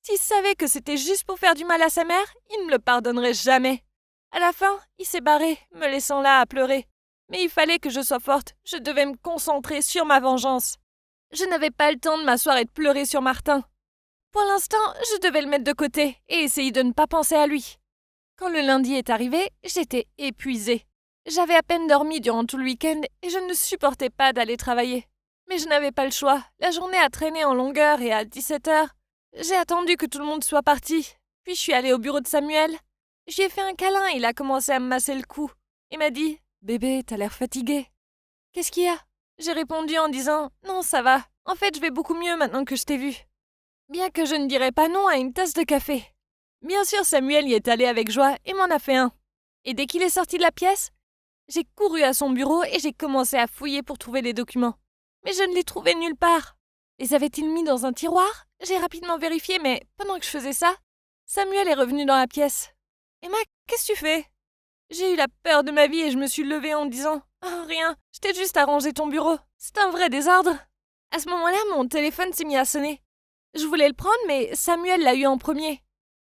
[SPEAKER 3] S'il savait que c'était juste pour faire du mal à sa mère, il ne me le pardonnerait jamais. À la fin, il s'est barré, me laissant là à pleurer. Mais il fallait que je sois forte, je devais me concentrer sur ma vengeance. Je n'avais pas le temps de m'asseoir et de pleurer sur Martin. Pour l'instant, je devais le mettre de côté et essayer de ne pas penser à lui. Quand le lundi est arrivé, j'étais épuisée. J'avais à peine dormi durant tout le week-end et je ne supportais pas d'aller travailler. Mais je n'avais pas le choix. La journée a traîné en longueur et à 17h, j'ai attendu que tout le monde soit parti. Puis je suis allée au bureau de Samuel. Je lui ai fait un câlin et il a commencé à me masser le cou. Il m'a dit « Bébé, t'as l'air fatigué. » Qu'est-ce qu'il y a ? J'ai répondu en disant « Non, ça va. En fait, je vais beaucoup mieux maintenant que je t'ai vu. » Bien que je ne dirais pas non à une tasse de café. Bien sûr, Samuel y est allé avec joie et m'en a fait un. Et dès qu'il est sorti de la pièce, j'ai couru à son bureau et j'ai commencé à fouiller pour trouver les documents. Mais je ne les trouvais nulle part. Les avait-il mis dans un tiroir ? J'ai rapidement vérifié, mais pendant que je faisais ça, Samuel est revenu dans la pièce. « Emma, qu'est-ce que tu fais ?» J'ai eu la peur de ma vie et je me suis levée en disant « Oh, rien, je t'ai juste arrangé ton bureau. C'est un vrai désordre. » À ce moment-là, mon téléphone s'est mis à sonner. Je voulais le prendre, mais Samuel l'a eu en premier.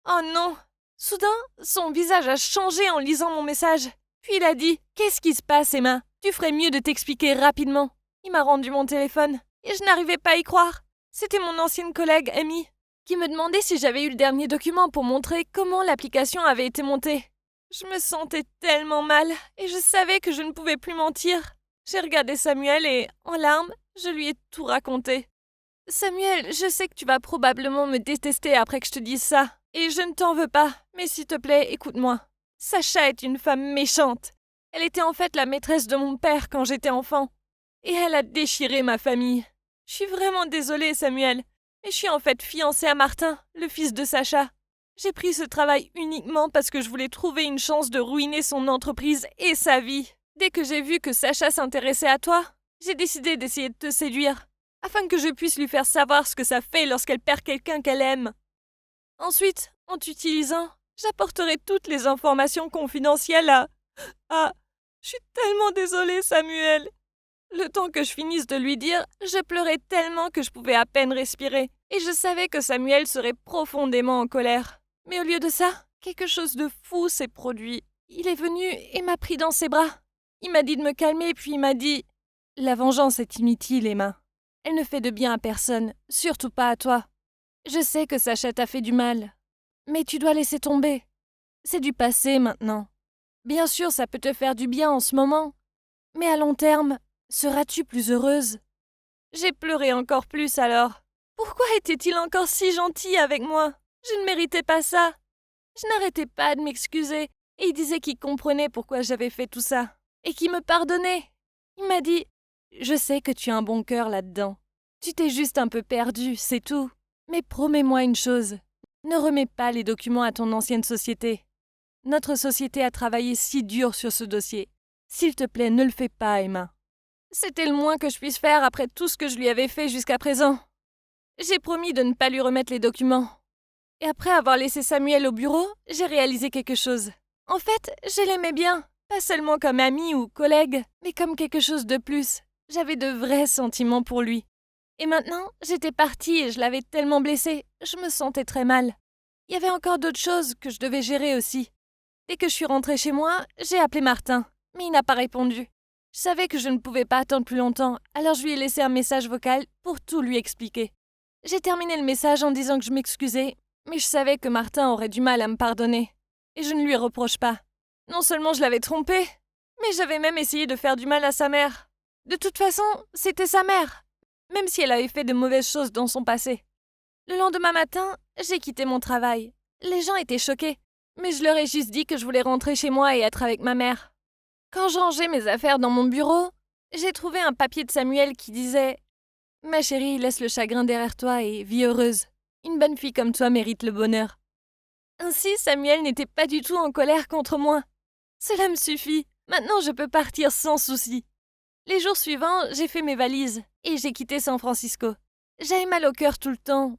[SPEAKER 3] Oh non! Soudain, son visage a changé en lisant mon message. Puis il a dit « Qu'est-ce qui se passe, Emma? Tu ferais mieux de t'expliquer rapidement. » Il m'a rendu mon téléphone et je n'arrivais pas à y croire. C'était mon ancienne collègue, Amy, qui me demandait si j'avais eu le dernier document pour montrer comment l'application avait été montée. Je me sentais tellement mal et je savais que je ne pouvais plus mentir. J'ai regardé Samuel et, en larmes, je lui ai tout raconté. « Samuel, je sais que tu vas probablement me détester après que je te dise ça. Et je ne t'en veux pas, mais s'il te plaît, écoute-moi. Sacha est une femme méchante. Elle était en fait la maîtresse de mon père quand j'étais enfant. Et elle a déchiré ma famille. Je suis vraiment désolée, Samuel, mais je suis en fait fiancée à Martin, le fils de Sacha. J'ai pris ce travail uniquement parce que je voulais trouver une chance de ruiner son entreprise et sa vie. Dès que j'ai vu que Sacha s'intéressait à toi, j'ai décidé d'essayer de te séduire, afin que je puisse lui faire savoir ce que ça fait lorsqu'elle perd quelqu'un qu'elle aime. Ensuite, en t'utilisant, j'apporterai toutes les informations confidentielles à... Je suis tellement désolée, Samuel. Le temps que je finisse de lui dire, je pleurais tellement que je pouvais à peine respirer. Et je savais que Samuel serait profondément en colère. Mais au lieu de ça, quelque chose de fou s'est produit. Il est venu et m'a pris dans ses bras. Il m'a dit de me calmer, puis il m'a dit « La vengeance est inutile, Emma. Elle ne fait de bien à personne, surtout pas à toi. Je sais que Sacha t'a fait du mal, mais tu dois laisser tomber. C'est du passé maintenant. Bien sûr, ça peut te faire du bien en ce moment, mais à long terme, seras-tu plus heureuse ?» J'ai pleuré encore plus alors. Pourquoi était-il encore si gentil avec moi ? Je ne méritais pas ça. Je n'arrêtais pas de m'excuser et il disait qu'il comprenait pourquoi j'avais fait tout ça et qu'il me pardonnait. Il m'a dit « Je sais que tu as un bon cœur là-dedans. Tu t'es juste un peu perdu, c'est tout. Mais promets-moi une chose. Ne remets pas les documents à ton ancienne société. Notre société a travaillé si dur sur ce dossier. S'il te plaît, ne le fais pas, Emma. » C'était le moins que je puisse faire après tout ce que je lui avais fait jusqu'à présent. J'ai promis de ne pas lui remettre les documents. Et après avoir laissé Samuel au bureau, j'ai réalisé quelque chose. En fait, je l'aimais bien. Pas seulement comme ami ou collègue, mais comme quelque chose de plus. J'avais de vrais sentiments pour lui. Et maintenant, j'étais partie et je l'avais tellement blessé, je me sentais très mal. Il y avait encore d'autres choses que je devais gérer aussi. Dès que je suis rentrée chez moi, j'ai appelé Martin, mais il n'a pas répondu. Je savais que je ne pouvais pas attendre plus longtemps, alors je lui ai laissé un message vocal pour tout lui expliquer. J'ai terminé le message en disant que je m'excusais, mais je savais que Martin aurait du mal à me pardonner. Et je ne lui reproche pas. Non seulement je l'avais trompé, mais j'avais même essayé de faire du mal à sa mère. De toute façon, c'était sa mère, même si elle avait fait de mauvaises choses dans son passé. Le lendemain matin, j'ai quitté mon travail. Les gens étaient choqués, mais je leur ai juste dit que je voulais rentrer chez moi et être avec ma mère. Quand je rangeais mes affaires dans mon bureau, j'ai trouvé un papier de Samuel qui disait « Ma chérie, laisse le chagrin derrière toi et vis heureuse. Une bonne fille comme toi mérite le bonheur. » Ainsi, Samuel n'était pas du tout en colère contre moi. Cela me suffit. Maintenant, je peux partir sans souci. Les jours suivants, j'ai fait mes valises et j'ai quitté San Francisco. J'avais mal au cœur tout le temps,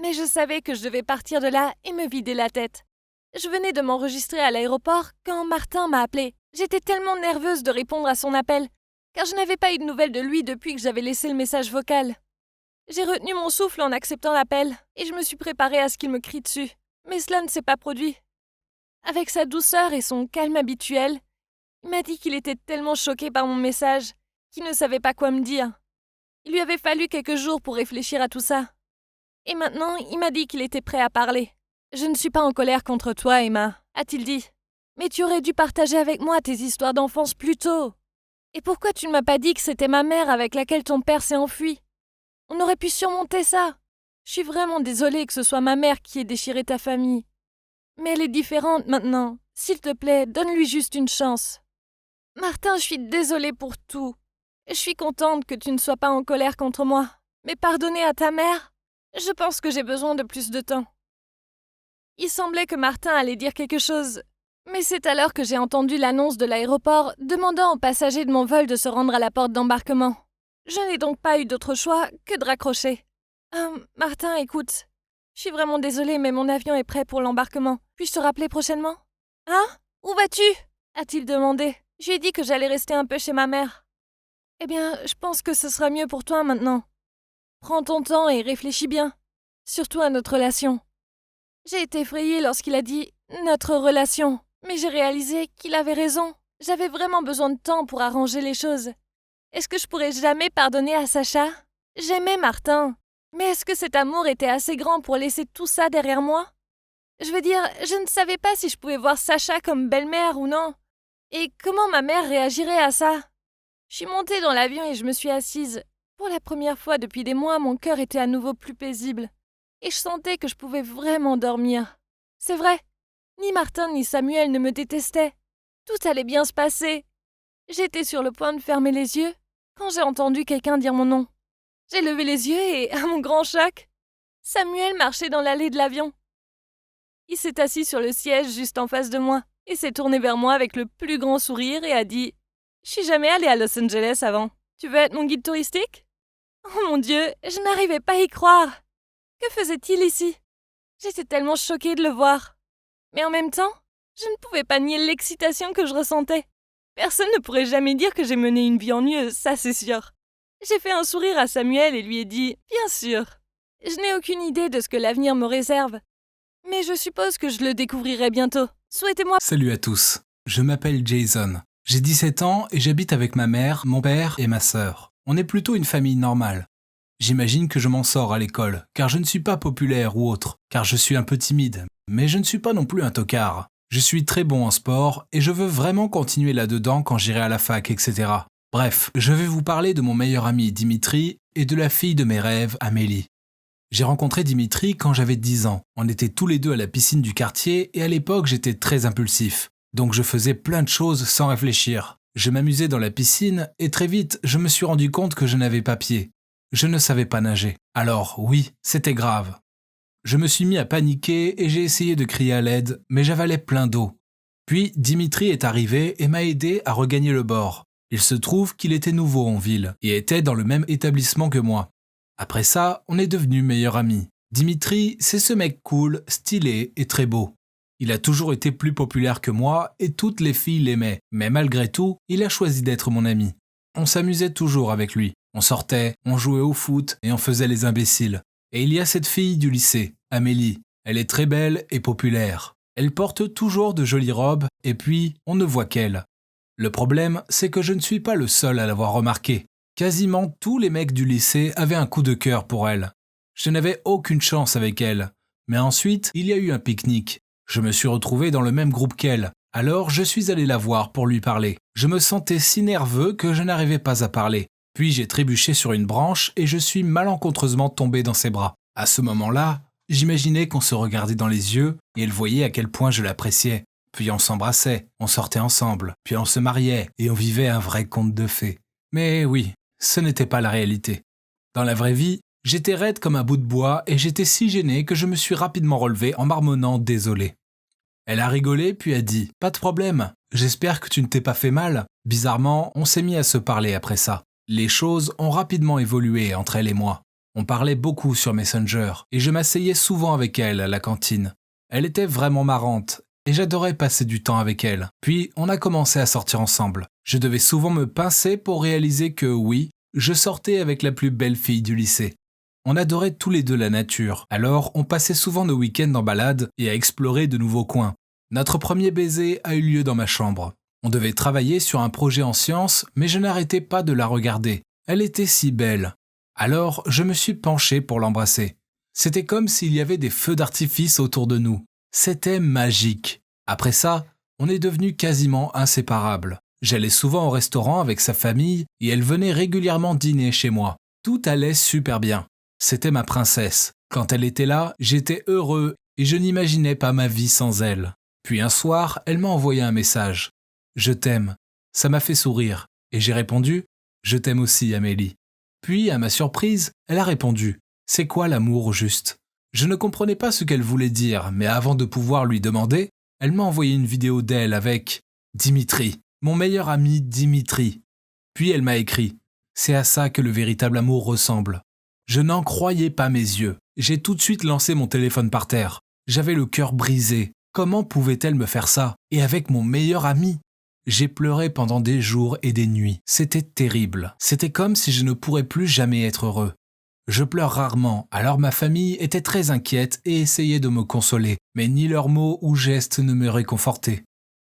[SPEAKER 3] mais je savais que je devais partir de là et me vider la tête. Je venais de m'enregistrer à l'aéroport quand Martin m'a appelé. J'étais tellement nerveuse de répondre à son appel, car je n'avais pas eu de nouvelles de lui depuis que j'avais laissé le message vocal. J'ai retenu mon souffle en acceptant l'appel et je me suis préparée à ce qu'il me crie dessus, mais cela ne s'est pas produit. Avec sa douceur et son calme habituel, il m'a dit qu'il était tellement choqué par mon message qu'il ne savait pas quoi me dire. Il lui avait fallu quelques jours pour réfléchir à tout ça. Et maintenant, il m'a dit qu'il était prêt à parler. « Je ne suis pas en colère contre toi, Emma, » a-t-il dit. « Mais tu aurais dû partager avec moi tes histoires d'enfance plus tôt. Et pourquoi tu ne m'as pas dit que c'était ma mère avec laquelle ton père s'est enfui? On aurait pu surmonter ça. Je suis vraiment désolée que ce soit ma mère qui ait déchiré ta famille. Mais elle est différente maintenant. S'il te plaît, donne-lui juste une chance. Martin, je suis désolée pour tout. Je suis contente que tu ne sois pas en colère contre moi. Mais pardonner à ta mère, je pense que j'ai besoin de plus de temps. » Il semblait que Martin allait dire quelque chose. Mais c'est alors que j'ai entendu l'annonce de l'aéroport demandant aux passagers de mon vol de se rendre à la porte d'embarquement. Je n'ai donc pas eu d'autre choix que de raccrocher. « Martin, écoute. Je suis vraiment désolée, mais mon avion est prêt pour l'embarquement. Puis-je te rappeler prochainement? »« Hein? Où vas-tu » a-t-il demandé. Je lui ai dit que j'allais rester un peu chez ma mère. « Eh bien, je pense que ce sera mieux pour toi maintenant. Prends ton temps et réfléchis bien. Surtout à notre relation. » J'ai été effrayée lorsqu'il a dit « notre relation », mais j'ai réalisé qu'il avait raison. J'avais vraiment besoin de temps pour arranger les choses. Est-ce que je pourrais jamais pardonner à Sacha? J'aimais Martin. Mais est-ce que cet amour était assez grand pour laisser tout ça derrière moi? Je veux dire, je ne savais pas si je pouvais voir Sacha comme belle-mère ou non. Et comment ma mère réagirait à ça? Je suis montée dans l'avion et je me suis assise. Pour la première fois depuis des mois, mon cœur était à nouveau plus paisible. Et je sentais que je pouvais vraiment dormir. C'est vrai, ni Martin ni Samuel ne me détestaient. Tout allait bien se passer. J'étais sur le point de fermer les yeux quand j'ai entendu quelqu'un dire mon nom. J'ai levé les yeux et, à mon grand choc, Samuel marchait dans l'allée de l'avion. Il s'est assis sur le siège juste en face de moi et s'est tourné vers moi avec le plus grand sourire et a dit « Je suis jamais allée à Los Angeles avant. Tu veux être mon guide touristique ?» Oh mon Dieu, je n'arrivais pas à y croire. Que faisait-il ici? J'étais tellement choquée de le voir. Mais en même temps, je ne pouvais pas nier l'excitation que je ressentais. Personne ne pourrait jamais dire que j'ai mené une vie ennuyeuse, ça c'est sûr. J'ai fait un sourire à Samuel et lui ai dit « Bien sûr ». Je n'ai aucune idée de ce que l'avenir me réserve. Mais je suppose que je le découvrirai bientôt. Souhaitez-moi...
[SPEAKER 1] Salut à tous, je m'appelle Jason. J'ai 17 ans et j'habite avec ma mère, mon père et ma sœur. On est plutôt une famille normale. J'imagine que je m'en sors à l'école, car je ne suis pas populaire ou autre, car je suis un peu timide, mais je ne suis pas non plus un tocard. Je suis très bon en sport et je veux vraiment continuer là-dedans quand j'irai à la fac, etc. Bref, je vais vous parler de mon meilleur ami Dimitri et de la fille de mes rêves, Amélie. J'ai rencontré Dimitri quand j'avais 10 ans. On était tous les deux à la piscine du quartier et à l'époque j'étais très impulsif. Donc je faisais plein de choses sans réfléchir. Je m'amusais dans la piscine et très vite je me suis rendu compte que je n'avais pas pied. Je ne savais pas nager. Alors oui, c'était grave. Je me suis mis à paniquer et j'ai essayé de crier à l'aide, mais j'avalais plein d'eau. Puis Dimitri est arrivé et m'a aidé à regagner le bord. Il se trouve qu'il était nouveau en ville et était dans le même établissement que moi. Après ça, on est devenus meilleurs amis. Dimitri, c'est ce mec cool, stylé et très beau. Il a toujours été plus populaire que moi et toutes les filles l'aimaient, mais malgré tout, il a choisi d'être mon ami. On s'amusait toujours avec lui. On sortait, on jouait au foot et on faisait les imbéciles. Et il y a cette fille du lycée, Amélie. Elle est très belle et populaire. Elle porte toujours de jolies robes et puis on ne voit qu'elle. Le problème, c'est que je ne suis pas le seul à l'avoir remarqué. Quasiment tous les mecs du lycée avaient un coup de cœur pour elle. Je n'avais aucune chance avec elle. Mais ensuite, il y a eu un pique-nique. Je me suis retrouvé dans le même groupe qu'elle. Alors, je suis allé la voir pour lui parler. Je me sentais si nerveux que je n'arrivais pas à parler. Puis j'ai trébuché sur une branche et je suis malencontreusement tombé dans ses bras. À ce moment-là, j'imaginais qu'on se regardait dans les yeux et elle voyait à quel point je l'appréciais. Puis on s'embrassait, on sortait ensemble, puis on se mariait et on vivait un vrai conte de fées. Mais oui, ce n'était pas la réalité. Dans la vraie vie, j'étais raide comme un bout de bois et j'étais si gêné que je me suis rapidement relevé en marmonnant désolé. Elle a rigolé puis a dit « Pas de problème, j'espère que tu ne t'es pas fait mal ». Bizarrement, on s'est mis à se parler après ça. Les choses ont rapidement évolué entre elle et moi. On parlait beaucoup sur Messenger et je m'asseyais souvent avec elle à la cantine. Elle était vraiment marrante et j'adorais passer du temps avec elle. Puis on a commencé à sortir ensemble. Je devais souvent me pincer pour réaliser que oui, je sortais avec la plus belle fille du lycée. On adorait tous les deux la nature, alors on passait souvent nos week-ends en balade et à explorer de nouveaux coins. Notre premier baiser a eu lieu dans ma chambre. On devait travailler sur un projet en sciences, mais je n'arrêtais pas de la regarder. Elle était si belle. Alors je me suis penché pour l'embrasser. C'était comme s'il y avait des feux d'artifice autour de nous. C'était magique. Après ça, on est devenus quasiment inséparables. J'allais souvent au restaurant avec sa famille et elle venait régulièrement dîner chez moi. Tout allait super bien. C'était ma princesse. Quand elle était là, j'étais heureux et je n'imaginais pas ma vie sans elle. Puis un soir, elle m'a envoyé un message. « Je t'aime ». Ça m'a fait sourire et j'ai répondu « Je t'aime aussi, Amélie ». Puis, à ma surprise, elle a répondu « C'est quoi l'amour au juste ?» Je ne comprenais pas ce qu'elle voulait dire, mais avant de pouvoir lui demander, elle m'a envoyé une vidéo d'elle avec « Dimitri, mon meilleur ami Dimitri ». Puis elle m'a écrit « C'est à ça que le véritable amour ressemble ». Je n'en croyais pas mes yeux. J'ai tout de suite lancé mon téléphone par terre. J'avais le cœur brisé. Comment pouvait-elle me faire ça? Et avec mon meilleur ami? J'ai pleuré pendant des jours et des nuits. C'était terrible. C'était comme si je ne pourrais plus jamais être heureux. Je pleure rarement, alors ma famille était très inquiète et essayait de me consoler, mais ni leurs mots ou gestes ne me réconfortaient.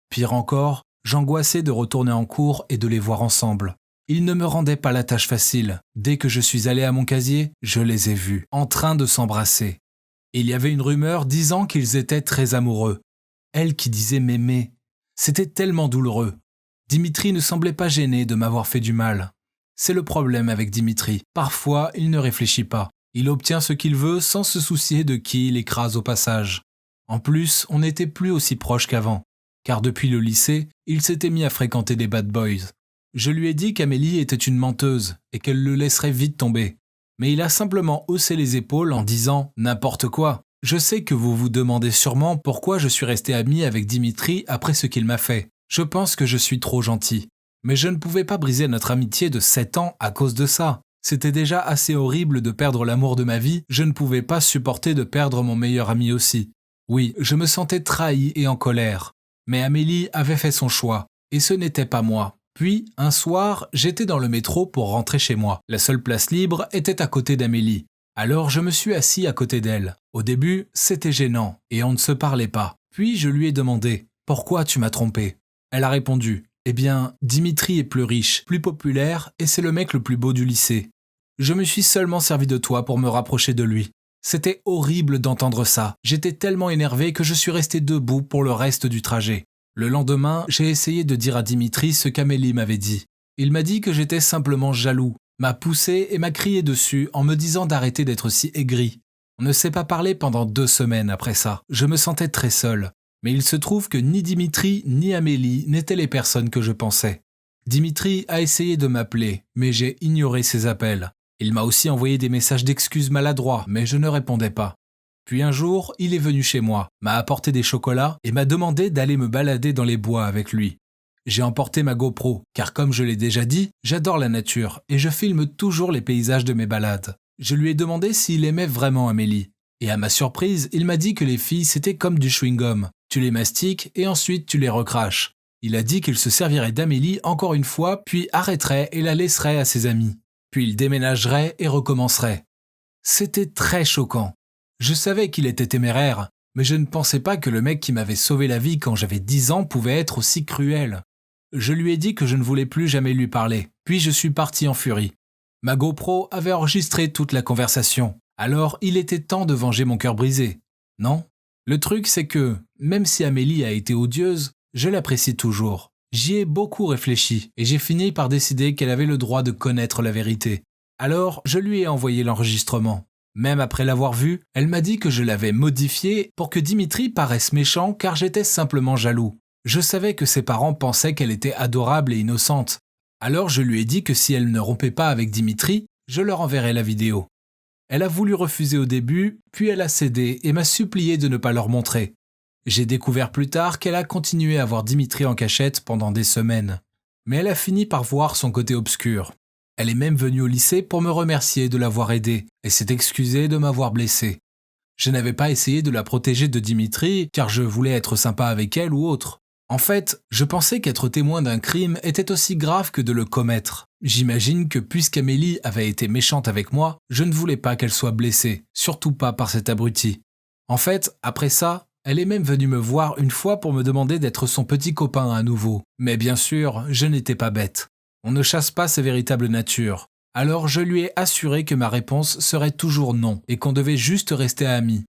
[SPEAKER 1] Pire encore, j'angoissais de retourner en cours et de les voir ensemble. Ils ne me rendaient pas la tâche facile. Dès que je suis allé à mon casier, je les ai vus, en train de s'embrasser. Il y avait une rumeur disant qu'ils étaient très amoureux. Elle qui disait m'aimer. C'était tellement douloureux. Dimitri ne semblait pas gêné de m'avoir fait du mal. C'est le problème avec Dimitri. Parfois, il ne réfléchit pas. Il obtient ce qu'il veut sans se soucier de qui il écrase au passage. En plus, on n'était plus aussi proches qu'avant. Car depuis le lycée, il s'était mis à fréquenter des bad boys. Je lui ai dit qu'Amélie était une menteuse et qu'elle le laisserait vite tomber. Mais il a simplement haussé les épaules en disant « n'importe quoi ». Je sais que vous vous demandez sûrement pourquoi je suis resté ami avec Dimitri après ce qu'il m'a fait. Je pense que je suis trop gentil. Mais je ne pouvais pas briser notre amitié de 7 ans à cause de ça. C'était déjà assez horrible de perdre l'amour de ma vie, je ne pouvais pas supporter de perdre mon meilleur ami aussi. Oui, je me sentais trahi et en colère. Mais Amélie avait fait son choix, et ce n'était pas moi. Puis, un soir, j'étais dans le métro pour rentrer chez moi. La seule place libre était à côté d'Amélie. Alors je me suis assis à côté d'elle. Au début, c'était gênant, et on ne se parlait pas. Puis je lui ai demandé « Pourquoi tu m'as trompé ?» Elle a répondu « Eh bien, Dimitri est plus riche, plus populaire, et c'est le mec le plus beau du lycée. Je me suis seulement servi de toi pour me rapprocher de lui. » C'était horrible d'entendre ça. J'étais tellement énervé que je suis resté debout pour le reste du trajet. Le lendemain, j'ai essayé de dire à Dimitri ce qu'Amélie m'avait dit. Il m'a dit que j'étais simplement jaloux, m'a poussé et m'a crié dessus en me disant d'arrêter d'être si aigri. On ne s'est pas parlé pendant 2 semaines après ça. Je me sentais très seul. Mais il se trouve que ni Dimitri ni Amélie n'étaient les personnes que je pensais. Dimitri a essayé de m'appeler, mais j'ai ignoré ses appels. Il m'a aussi envoyé des messages d'excuses maladroits, mais je ne répondais pas. Puis un jour, il est venu chez moi, m'a apporté des chocolats et m'a demandé d'aller me balader dans les bois avec lui. J'ai emporté ma GoPro, car comme je l'ai déjà dit, j'adore la nature et je filme toujours les paysages de mes balades. Je lui ai demandé s'il aimait vraiment Amélie. Et à ma surprise, il m'a dit que les filles c'était comme du chewing-gum. Tu les mastiques et ensuite tu les recraches. Il a dit qu'il se servirait d'Amélie encore une fois, puis arrêterait et la laisserait à ses amis. Puis il déménagerait et recommencerait. C'était très choquant. Je savais qu'il était téméraire, mais je ne pensais pas que le mec qui m'avait sauvé la vie quand j'avais 10 ans pouvait être aussi cruel. Je lui ai dit que je ne voulais plus jamais lui parler, puis je suis parti en furie. Ma GoPro avait enregistré toute la conversation, alors il était temps de venger mon cœur brisé, non ? Le truc c'est que, même si Amélie a été odieuse, je l'apprécie toujours. J'y ai beaucoup réfléchi et j'ai fini par décider qu'elle avait le droit de connaître la vérité. Alors, je lui ai envoyé l'enregistrement. Même après l'avoir vu, elle m'a dit que je l'avais modifié pour que Dimitri paraisse méchant car j'étais simplement jaloux. Je savais que ses parents pensaient qu'elle était adorable et innocente. Alors je lui ai dit que si elle ne rompait pas avec Dimitri, je leur enverrais la vidéo. Elle a voulu refuser au début, puis elle a cédé et m'a supplié de ne pas leur montrer. J'ai découvert plus tard qu'elle a continué à voir Dimitri en cachette pendant des semaines. Mais elle a fini par voir son côté obscur. Elle est même venue au lycée pour me remercier de l'avoir aidée et s'est excusée de m'avoir blessé. Je n'avais pas essayé de la protéger de Dimitri car je voulais être sympa avec elle ou autre. En fait, je pensais qu'être témoin d'un crime était aussi grave que de le commettre. J'imagine que puisqu'Amélie avait été méchante avec moi, je ne voulais pas qu'elle soit blessée, surtout pas par cet abruti. En fait, après ça, elle est même venue me voir une fois pour me demander d'être son petit copain à nouveau. Mais bien sûr, je n'étais pas bête. On ne chasse pas sa véritable nature. Alors je lui ai assuré que ma réponse serait toujours non et qu'on devait juste rester amis.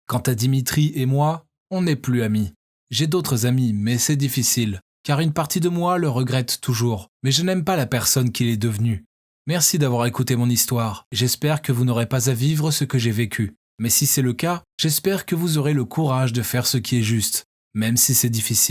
[SPEAKER 1] Quant à Dimitri et moi, on n'est plus amis. J'ai d'autres amis, mais c'est difficile, car une partie de moi le regrette toujours, mais je n'aime pas la personne qu'il est devenu. Merci d'avoir écouté mon histoire. J'espère que vous n'aurez pas à vivre ce que j'ai vécu. Mais si c'est le cas, j'espère que vous aurez le courage de faire ce qui est juste, même si c'est difficile.